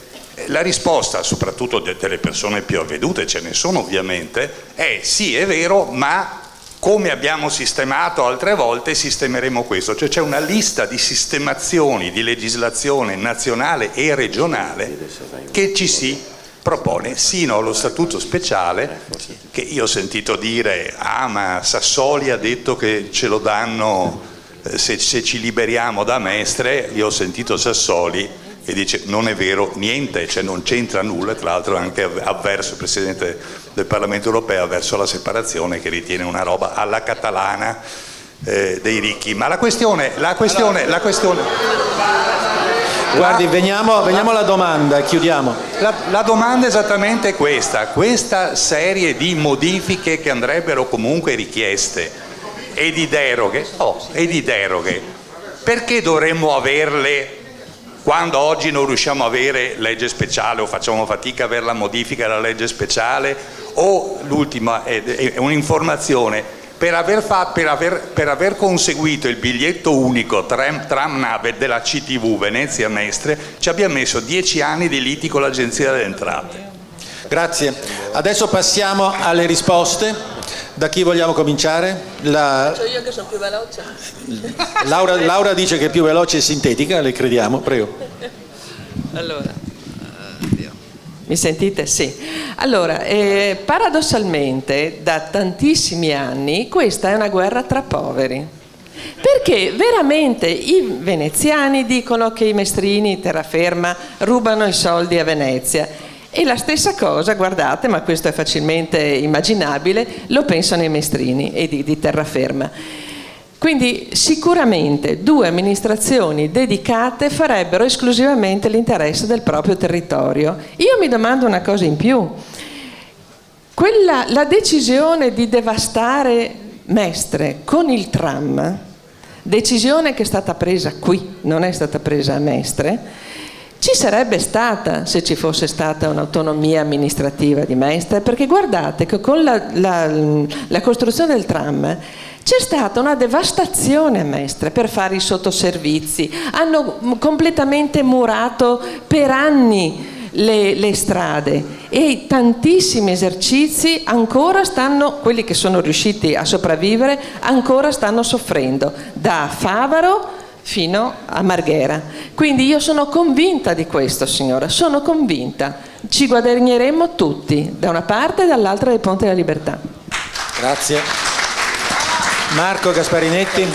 la risposta, soprattutto delle persone più avvedute, ce ne sono ovviamente, è sì, è vero, ma come abbiamo sistemato altre volte sistemeremo questo. Cioè c'è una lista di sistemazioni di legislazione nazionale e regionale che ci si propone, sino allo statuto speciale, che io ho sentito dire ma Sassoli ha detto che ce lo danno se ci liberiamo da Mestre. Io ho sentito Sassoli che dice non è vero niente, cioè non c'entra nulla, tra l'altro anche avverso il Presidente del Parlamento Europeo, verso la separazione, che ritiene una roba alla catalana dei ricchi. Ma la questione...
Guardi, veniamo alla domanda e chiudiamo.
La domanda è esattamente questa serie di modifiche che andrebbero comunque richieste e di deroghe, perché dovremmo averle quando oggi non riusciamo a avere legge speciale o facciamo fatica a avere la modifica della legge speciale? O l'ultima è un'informazione: per aver conseguito il biglietto unico tram nave della CTV Venezia Mestre ci abbiamo messo 10 anni di liti con l'Agenzia delle Entrate.
Grazie. Adesso passiamo alle risposte. Da chi vogliamo cominciare?
Faccio io che sono più veloce.
Laura dice che è più veloce e sintetica, le crediamo, prego.
Allora, mi sentite? Sì. Allora, paradossalmente da tantissimi anni questa è una guerra tra poveri, perché veramente i veneziani dicono che i mestrini, terraferma, rubano i soldi a Venezia, e la stessa cosa, guardate, ma questo è facilmente immaginabile, lo pensano i mestrini e di terraferma. Quindi sicuramente due amministrazioni dedicate farebbero esclusivamente l'interesse del proprio territorio. Io mi domando una cosa in più: la decisione di devastare Mestre con il tram, decisione che è stata presa qui, non è stata presa a Mestre, ci sarebbe stata se ci fosse stata un'autonomia amministrativa di Mestre, perché guardate che con la costruzione del tram c'è stata una devastazione a Mestre per fare i sottoservizi, hanno completamente murato per anni le strade e tantissimi esercizi ancora stanno, quelli che sono riusciti a sopravvivere, ancora stanno soffrendo, da Favaro fino a Marghera. Quindi io sono convinta di questo, signora, sono convinta. Ci guadagneremo tutti, da una parte e dall'altra del Ponte della Libertà.
Grazie. Marco Gasparinetti.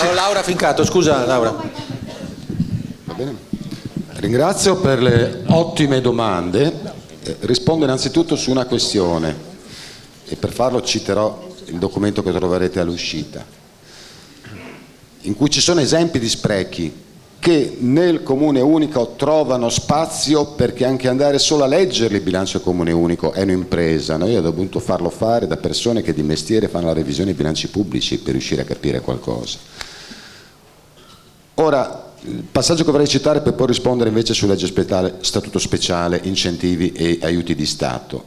Oh, Laura Fincato, scusa Laura.
Va bene. Ringrazio per le ottime domande. Rispondo innanzitutto su una questione e per farlo citerò il documento che troverete all'uscita, in cui ci sono esempi di sprechi che nel Comune Unico trovano spazio, perché anche andare solo a leggerli il bilancio Comune Unico è un'impresa. Noi abbiamo dovuto farlo fare da persone che di mestiere fanno la revisione dei bilanci pubblici per riuscire a capire qualcosa. Ora, il passaggio che vorrei citare per poi rispondere invece su legge speciale, statuto speciale, incentivi e aiuti di Stato.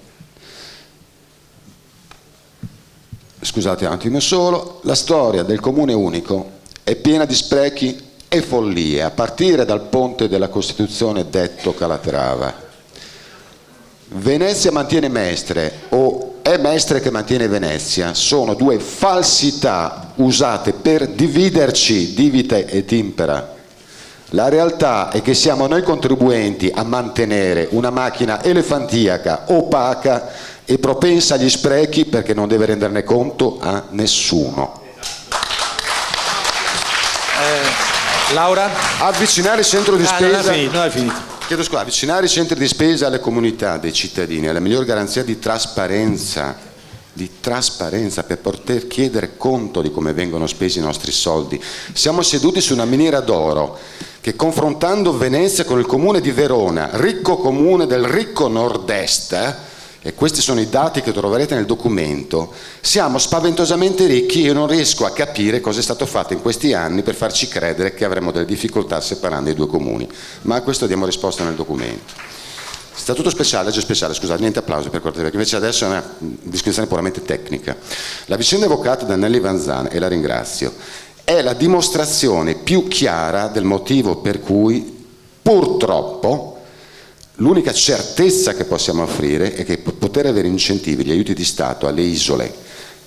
Scusate un attimo solo, la storia del Comune Unico è piena di sprechi e follie, a partire dal ponte della Costituzione detto Calatrava. Venezia mantiene Mestre o è Mestre che mantiene Venezia, sono due falsità usate per dividerci divide et impera. La realtà è che siamo noi contribuenti a mantenere una macchina elefantiaca, opaca e propensa agli sprechi, perché non deve renderne conto a nessuno.
Laura?
Avvicinare il centro di spesa.
Non è finito.
Chiedo scusa, avvicinare i centri di spesa alle comunità dei cittadini è la miglior garanzia di trasparenza per poter chiedere conto di come vengono spesi i nostri soldi. Siamo seduti su una miniera d'oro che, confrontando Venezia con il comune di Verona, ricco comune del ricco nord-est, e questi sono i dati che troverete nel documento, siamo spaventosamente ricchi. Io non riesco a capire cosa è stato fatto in questi anni per farci credere che avremo delle difficoltà separando i due comuni, ma a questo diamo risposta nel documento. Statuto speciale, legge speciale, scusate, niente applauso per cortesia, perché invece adesso è una discussione puramente tecnica. La vicenda evocata da Nelly Vanzan, e la ringrazio, è la dimostrazione più chiara del motivo per cui purtroppo l'unica certezza che possiamo offrire è che poter avere incentivi, gli aiuti di Stato alle isole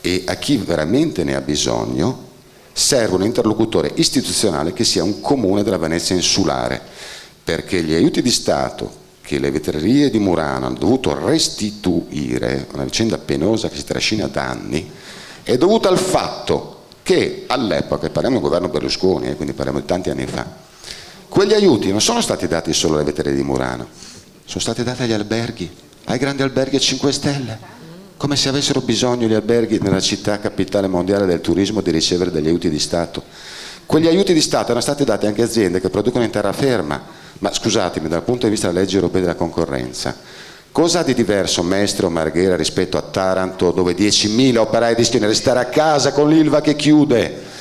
e a chi veramente ne ha bisogno, serve un interlocutore istituzionale che sia un comune della Venezia insulare, perché gli aiuti di Stato che le vetrerie di Murano hanno dovuto restituire, una vicenda penosa che si trascina da anni, è dovuta al fatto che all'epoca, parliamo del governo Berlusconi, quindi parliamo di tanti anni fa, quegli aiuti non sono stati dati solo alle vetrerie di Murano, sono stati dati agli alberghi, ai grandi alberghi a 5 stelle, come se avessero bisogno gli alberghi nella città capitale mondiale del turismo di ricevere degli aiuti di Stato. Quegli aiuti di Stato erano stati dati anche a aziende che producono in terraferma. Ma scusatemi, dal punto di vista della legge europea della concorrenza, cosa ha di diverso Mestre o Marghera rispetto a Taranto, dove 10.000 operai rischiano di restare a casa con l'Ilva che chiude?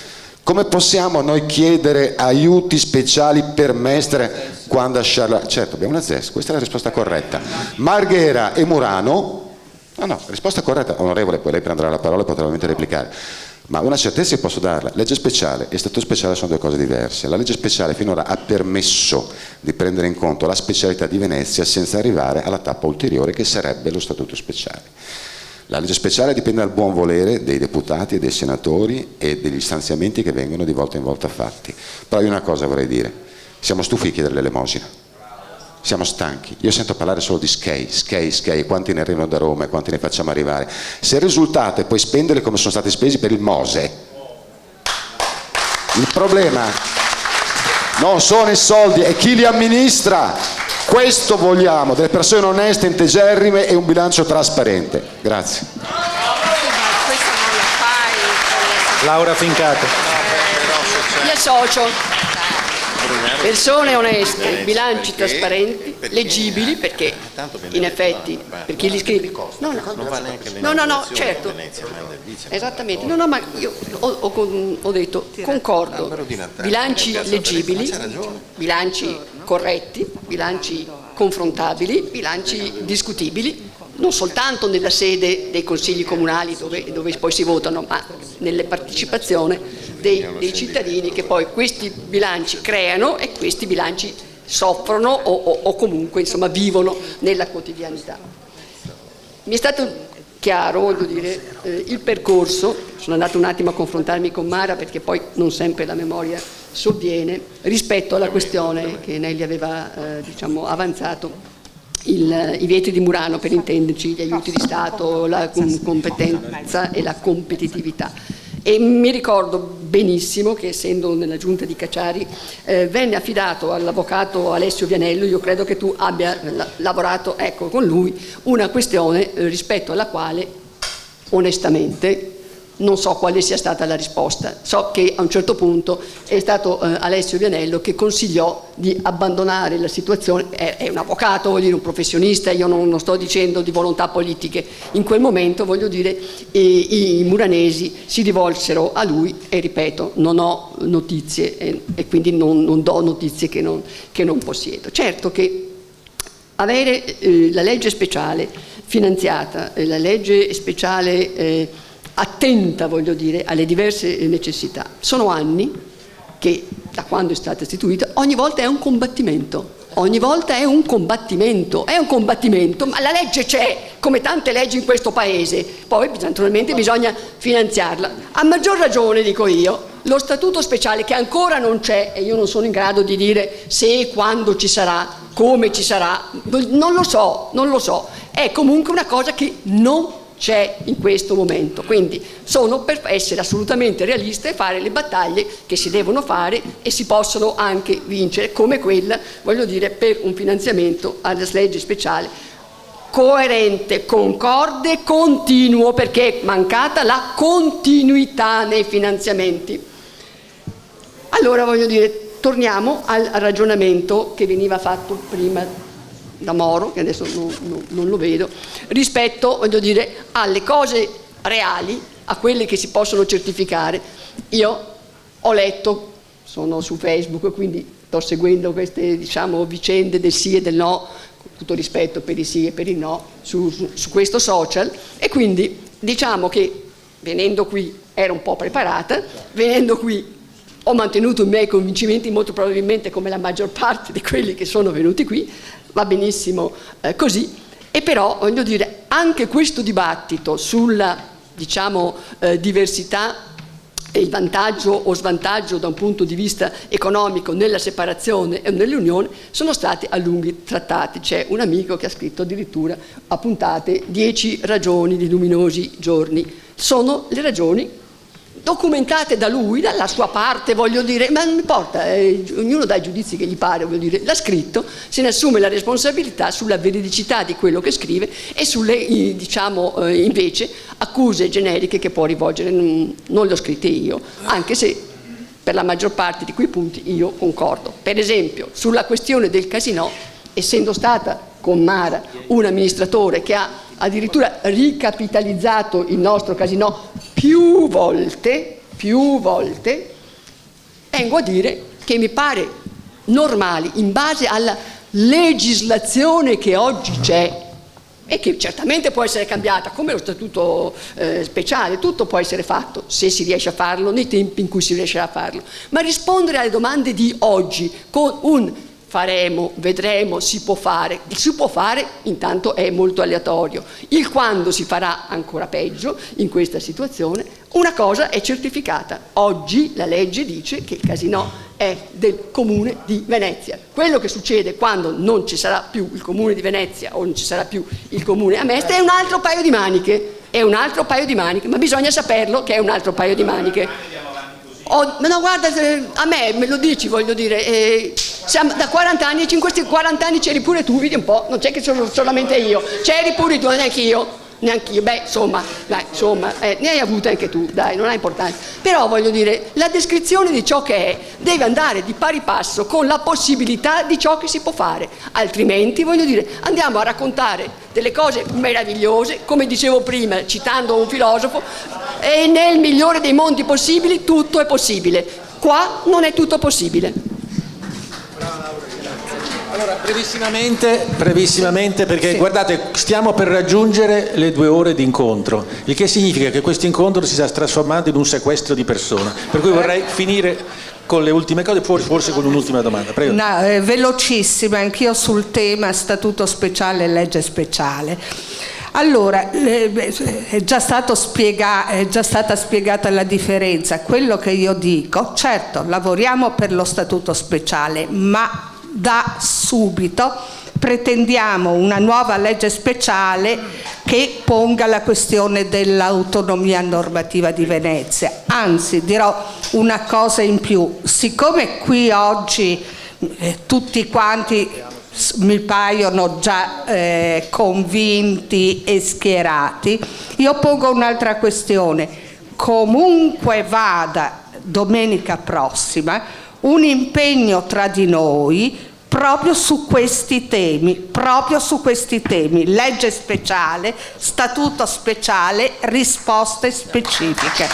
Come possiamo noi chiedere aiuti speciali per Mestre quando a Charleroi? Certo, abbiamo una ZES, questa è la risposta corretta. Marghera e Murano, no, risposta corretta, onorevole, poi lei prenderà la parola e potrà ovviamente replicare. Ma una certezza posso darla: legge speciale e statuto speciale sono due cose diverse. La legge speciale finora ha permesso di prendere in conto la specialità di Venezia senza arrivare alla tappa ulteriore che sarebbe lo statuto speciale. La legge speciale dipende dal buon volere dei deputati e dei senatori e degli stanziamenti che vengono di volta in volta fatti. Però io una cosa vorrei dire: siamo stufi di chiedere l'elemosina. Siamo stanchi, io sento parlare solo di SCEI, quanti ne arrivano da Roma e quanti ne facciamo arrivare. Se il risultato è poi spenderli come sono stati spesi per il Mose, il problema non sono i soldi, è chi li amministra. Questo vogliamo, delle persone oneste, integerrime e un bilancio trasparente. Grazie.
Laura Fincato.
Mi associo. Persone oneste, bilanci trasparenti, leggibili, perché in effetti per chi li scrive no, certo, esattamente, no, ma io ho detto concordo, bilanci leggibili, bilanci corretti, bilanci confrontabili, bilanci discutibili, non soltanto nella sede dei consigli comunali dove poi si votano, ma nelle partecipazioni dei cittadini che poi questi bilanci creano e questi bilanci soffrono o comunque insomma vivono nella quotidianità. Mi è stato chiaro, voglio dire, il percorso, sono andato un attimo a confrontarmi con Mara perché poi non sempre la memoria sovviene, rispetto alla questione che Nelly aveva avanzato. I vieti di Murano, per intenderci, gli aiuti di Stato, la competenza e la competitività. E mi ricordo benissimo che, essendo nella giunta di Cacciari, venne affidato all'avvocato Alessio Vianello, io credo che tu abbia lavorato con lui, una questione rispetto alla quale onestamente non so quale sia stata la risposta. So che a un certo punto è stato Alessio Vianello che consigliò di abbandonare la situazione. È un avvocato, voglio dire, un professionista, io non sto dicendo di volontà politiche. In quel momento, voglio dire, i muranesi si rivolsero a lui e, ripeto, non ho notizie e quindi non do notizie che non possiedo. Certo che avere la legge speciale finanziata, la legge speciale attenta, voglio dire, alle diverse necessità. Sono anni che, da quando è stata istituita, ogni volta è un combattimento. Ogni volta è un combattimento, ma la legge c'è, come tante leggi in questo paese, poi naturalmente bisogna finanziarla. A maggior ragione, dico io, lo statuto speciale che ancora non c'è, e io non sono in grado di dire se e quando ci sarà, come ci sarà, non lo so, è comunque una cosa che non c'è in questo momento, quindi sono per essere assolutamente realista e fare le battaglie che si devono fare e si possono anche vincere, come quella, voglio dire, per un finanziamento alla legge speciale coerente, concorde, continuo, perché è mancata la continuità nei finanziamenti. Allora, voglio dire, torniamo al ragionamento che veniva fatto prima da Moro, che adesso non lo vedo, rispetto, voglio dire, alle cose reali, a quelle che si possono certificare. Io ho letto, sono su Facebook, quindi sto seguendo queste, vicende del sì e del no, con tutto rispetto per il sì e per il no, su questo social, e quindi diciamo che venendo qui ero un po' preparata, venendo qui ho mantenuto i miei convincimenti molto probabilmente come la maggior parte di quelli che sono venuti qui, va benissimo così, e però voglio dire anche questo dibattito sulla diversità e il vantaggio o svantaggio da un punto di vista economico nella separazione e nell'unione sono stati a lungo trattati. C'è un amico che ha scritto addirittura a puntate 10 ragioni di luminosi giorni. Sono le ragioni documentate da lui, dalla sua parte, voglio dire, ma non importa, ognuno dà i giudizi che gli pare, voglio dire, l'ha scritto, se ne assume la responsabilità sulla veridicità di quello che scrive e sulle, invece, accuse generiche che può rivolgere. Non le ho scritte io, anche se per la maggior parte di quei punti io concordo. Per esempio, sulla questione del casinò, essendo stata con Mara un amministratore che ha addirittura ricapitalizzato il nostro casinò più volte, vengo a dire che mi pare normale, in base alla legislazione che oggi c'è, e che certamente può essere cambiata, come lo statuto speciale, tutto può essere fatto se si riesce a farlo nei tempi in cui si riescerà a farlo, ma rispondere alle domande di oggi con un faremo, vedremo, si può fare. Il si può fare intanto è molto aleatorio, il quando si farà ancora peggio in questa situazione. Una cosa è certificata: oggi la legge dice che il casinò è del Comune di Venezia. Quello che succede quando non ci sarà più il Comune di Venezia o non ci sarà più il Comune a Mestre è un altro paio di maniche, ma bisogna saperlo che è un altro paio di maniche. Ma no, guarda, a me lo dici, voglio dire, siamo da 40 anni, in questi 40 anni c'eri pure tu, vedi un po', non c'è che sono solamente io, c'eri pure tu, neanch'io, insomma, ne hai avute anche tu, dai, non ha importanza. Però voglio dire, la descrizione di ciò che è deve andare di pari passo con la possibilità di ciò che si può fare, altrimenti, voglio dire, andiamo a raccontare delle cose meravigliose, come dicevo prima, citando un filosofo, e nel migliore dei mondi possibili tutto è possibile. Qua non è tutto possibile.
Allora, brevissimamente perché guardate, stiamo per raggiungere le 2 ore di incontro, il che significa che questo incontro si sta trasformando in un sequestro di persona, per cui vorrei finire con le ultime cose, forse con un'ultima domanda. Prego.
No, velocissima, anch'io sul tema statuto speciale e legge speciale. Allora, è già stata spiegata la differenza. Quello che io dico, certo, lavoriamo per lo statuto speciale, ma da subito pretendiamo una nuova legge speciale che ponga la questione dell'autonomia normativa di Venezia. Anzi, dirò una cosa in più: siccome qui oggi tutti quanti mi paiono già convinti e schierati, io pongo un'altra questione. Comunque vada, domenica prossima un impegno tra di noi proprio su questi temi, legge speciale, statuto speciale, risposte specifiche.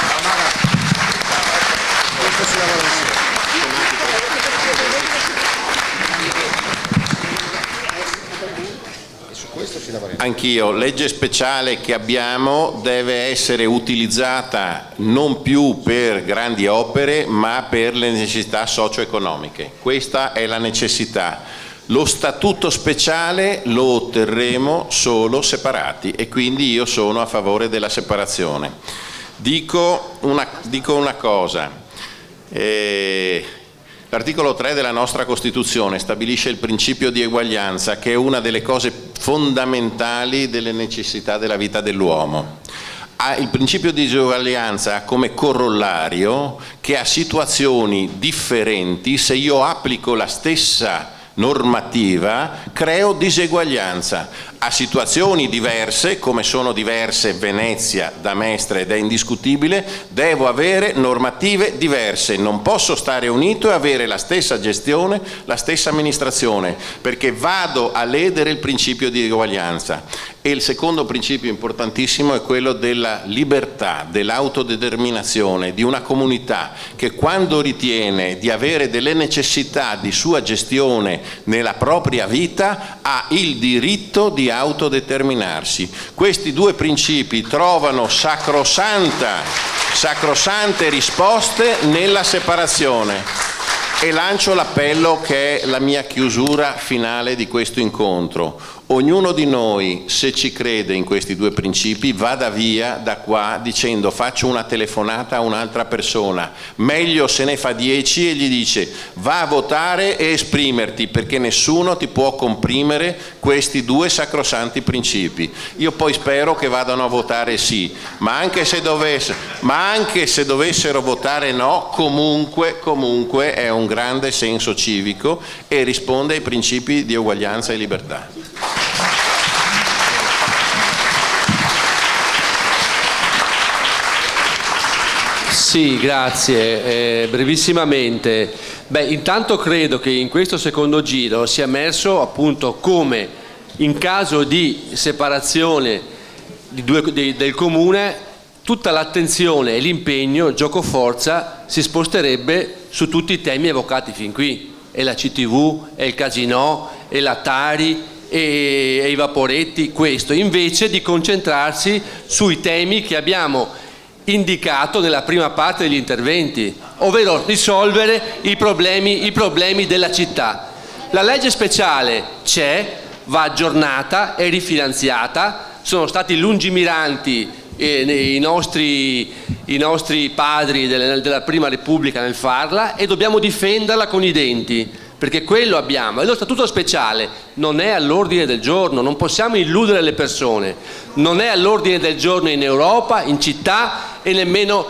Anch'io, legge speciale che abbiamo deve essere utilizzata non più per grandi opere ma per le necessità socio-economiche. Questa è la necessità. Lo statuto speciale lo otterremo solo separati e quindi io sono a favore della separazione. Dico una cosa. L'articolo 3 della nostra Costituzione stabilisce il principio di eguaglianza, che è una delle cose fondamentali delle necessità della vita dell'uomo. Il principio di disuguaglianza ha come corollario che a situazioni differenti, se io applico la stessa normativa, creo diseguaglianza. A situazioni diverse, come sono diverse Venezia da Mestre ed è indiscutibile, devo avere normative diverse, non posso stare unito e avere la stessa gestione, la stessa amministrazione, perché vado a ledere il principio di eguaglianza. E il secondo principio importantissimo è quello della libertà, dell'autodeterminazione di una comunità che, quando ritiene di avere delle necessità di sua gestione nella propria vita, ha il diritto di autodeterminarsi. Questi 2 principi trovano sacrosante risposte nella separazione. E lancio l'appello che è la mia chiusura finale di questo incontro. Ognuno di noi, se ci crede in questi 2 principi, vada via da qua dicendo: faccio una telefonata a un'altra persona, meglio se ne fa 10 e gli dice: va a votare e esprimerti, perché nessuno ti può comprimere questi 2 sacrosanti principi. Io poi spero che vadano a votare sì, ma anche se dovessero votare no, comunque è un grande senso civico e risponde ai principi di uguaglianza e libertà.
Sì, grazie. Brevissimamente. Intanto credo che in questo secondo giro sia emerso appunto come in caso di separazione del comune tutta l'attenzione e l'impegno, giocoforza, si sposterebbe su tutti i temi evocati fin qui. È la CTV, è il casinò, è la Tari, e i vaporetti, questo, invece di concentrarsi sui temi che abbiamo indicato nella prima parte degli interventi, ovvero risolvere i problemi della città. La legge speciale c'è, va aggiornata e rifinanziata, sono stati lungimiranti i nostri padri della Prima Repubblica nel farla e dobbiamo difenderla con i denti, perché quello abbiamo. E lo statuto speciale non è all'ordine del giorno, non possiamo illudere le persone, non è all'ordine del giorno in Europa, in città e nemmeno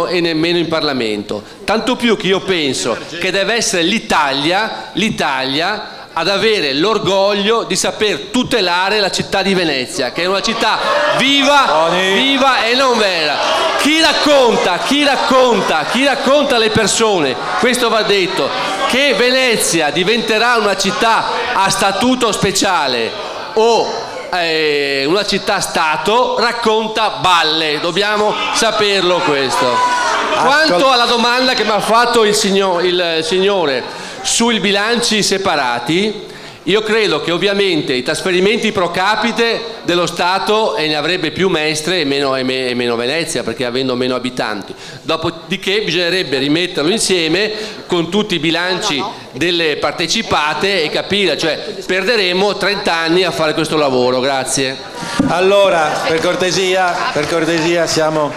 in Parlamento. Tanto più che io penso che deve essere l'Italia ad avere l'orgoglio di saper tutelare la città di Venezia, che è una città viva e non vera. Chi racconta alle persone, questo va detto, che Venezia diventerà una città a statuto speciale o una città-stato, racconta balle, dobbiamo saperlo questo. Quanto alla domanda che mi ha fatto il signore sui bilanci separati, io credo che ovviamente i trasferimenti pro capite dello Stato ne avrebbe più Mestre e meno Venezia, perché avendo meno abitanti. Dopodiché bisognerebbe rimetterlo insieme con tutti i bilanci delle partecipate e capire, cioè perderemo 30 anni a fare questo lavoro. Grazie.
Allora, per cortesia siamo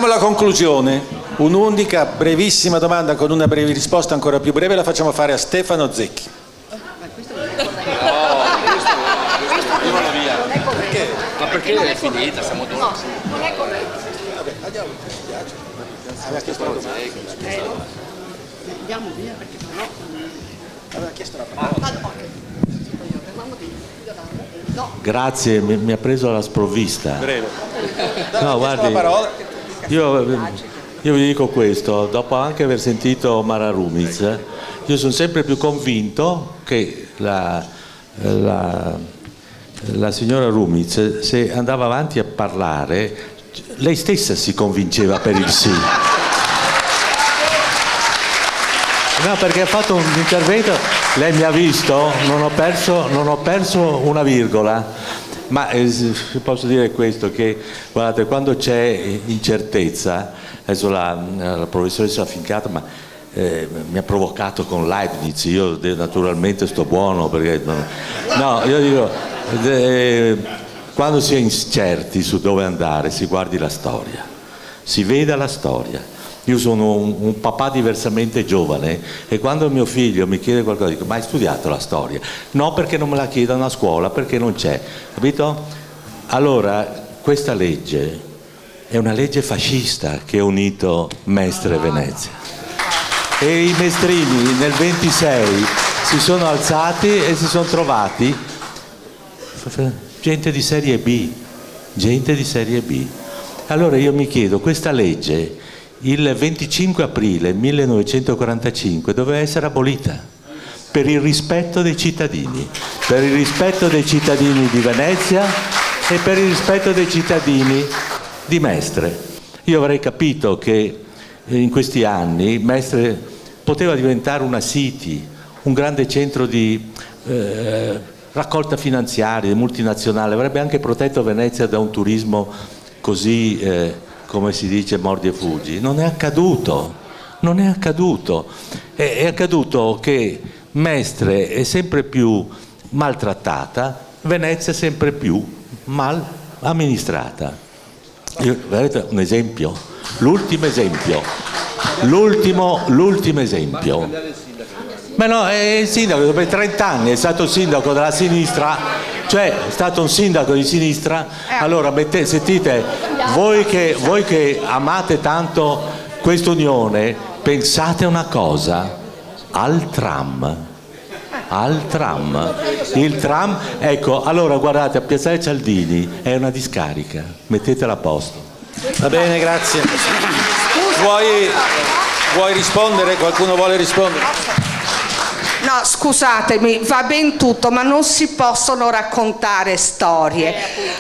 alla conclusione. Un'unica brevissima domanda con una breve risposta ancora più breve la facciamo fare a Stefano Zecchi.
Ma perché è finita? Siamo due.
No, non è corretto.
Andiamo,
Andiamo via perché sennò
aveva chiesto la parola.
Grazie, mi ha preso alla sprovvista.
Breve.
No, guardi, io vi dico questo, dopo anche aver sentito Mara Rumiz, io sono sempre più convinto che la signora Rumiz, se andava avanti a parlare, lei stessa si convinceva per il sì. No, perché ha fatto un intervento, lei mi ha visto, non ho perso una virgola. Ma posso dire questo, che guardate, quando c'è incertezza, adesso la professoressa Fincato mi ha provocato con Leibniz, io naturalmente sto buono perché no, io dico quando si è incerti su dove andare si guardi la storia, si veda la storia. Io sono un papà diversamente giovane e quando mio figlio mi chiede qualcosa dico: ma hai studiato la storia? No, perché non me la chiedono a scuola, perché non c'è, capito? Allora questa legge è una legge fascista che ha unito Mestre e Venezia, e i mestrini nel 26 si sono alzati e si sono trovati gente di serie B. Allora io mi chiedo, questa legge il 25 aprile 1945 doveva essere abolita per il rispetto dei cittadini di Venezia e per il rispetto dei cittadini di Mestre. Io avrei capito che in questi anni Mestre poteva diventare una city, un grande centro di raccolta finanziaria, multinazionale, avrebbe anche protetto Venezia da un turismo così come si dice mordi e fuggi. Non è accaduto, è accaduto che Mestre è sempre più maltrattata, Venezia è sempre più mal amministrata. Vedete un esempio? L'ultimo esempio. Ma no, è il sindaco, per 30 anni è stato sindaco della sinistra, cioè è stato un sindaco di sinistra. Allora sentite, voi che amate tanto questa unione, pensate una cosa, al tram. Il tram, ecco, allora guardate, a Piazzale Cialdini è una discarica, mettetela a posto.
Va bene, grazie. Vuoi rispondere? Qualcuno vuole rispondere?
No, scusatemi, va ben tutto, ma non si possono raccontare storie.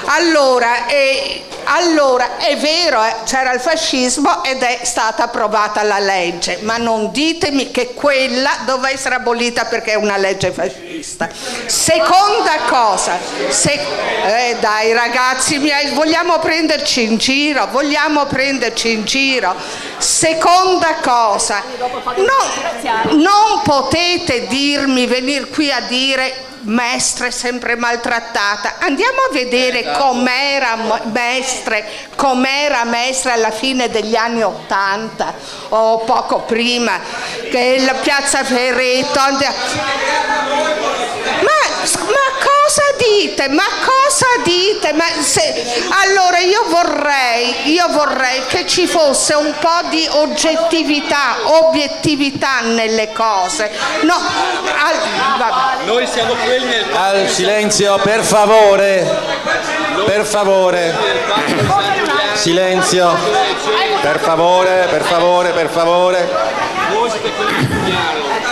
Allora, è vero, c'era il fascismo ed è stata approvata la legge, ma non ditemi che quella doveva essere abolita perché è una legge fascista. vista. Seconda cosa, dai ragazzi miei, vogliamo prenderci in giro? Seconda cosa, non potete venire qui a dire Mestre sempre maltrattata. Andiamo a vedere com'era Mestre alla fine degli anni '80 o poco prima, che la piazza Ferretto. Ma cosa dite? Allora io vorrei che ci fosse un po' di obiettività nelle cose. No,
Noi siamo quelli al silenzio, per favore. Silenzio. Per favore.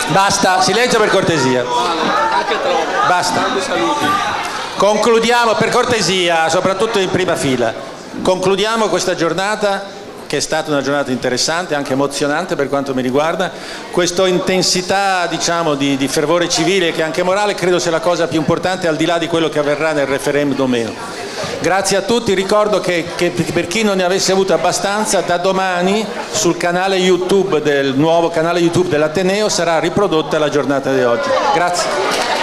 Basta, silenzio per cortesia. Basta. Concludiamo per cortesia, soprattutto in prima fila. Concludiamo questa giornata, che è stata una giornata interessante, anche emozionante per quanto mi riguarda. Questa intensità, diciamo, di fervore civile, che anche morale, credo sia la cosa più importante, al di là di quello che avverrà nel referendum o meno. Grazie a tutti, ricordo che per chi non ne avesse avuto abbastanza, da domani sul canale YouTube del nuovo canale YouTube dell'Ateneo sarà riprodotta la giornata di oggi. Grazie.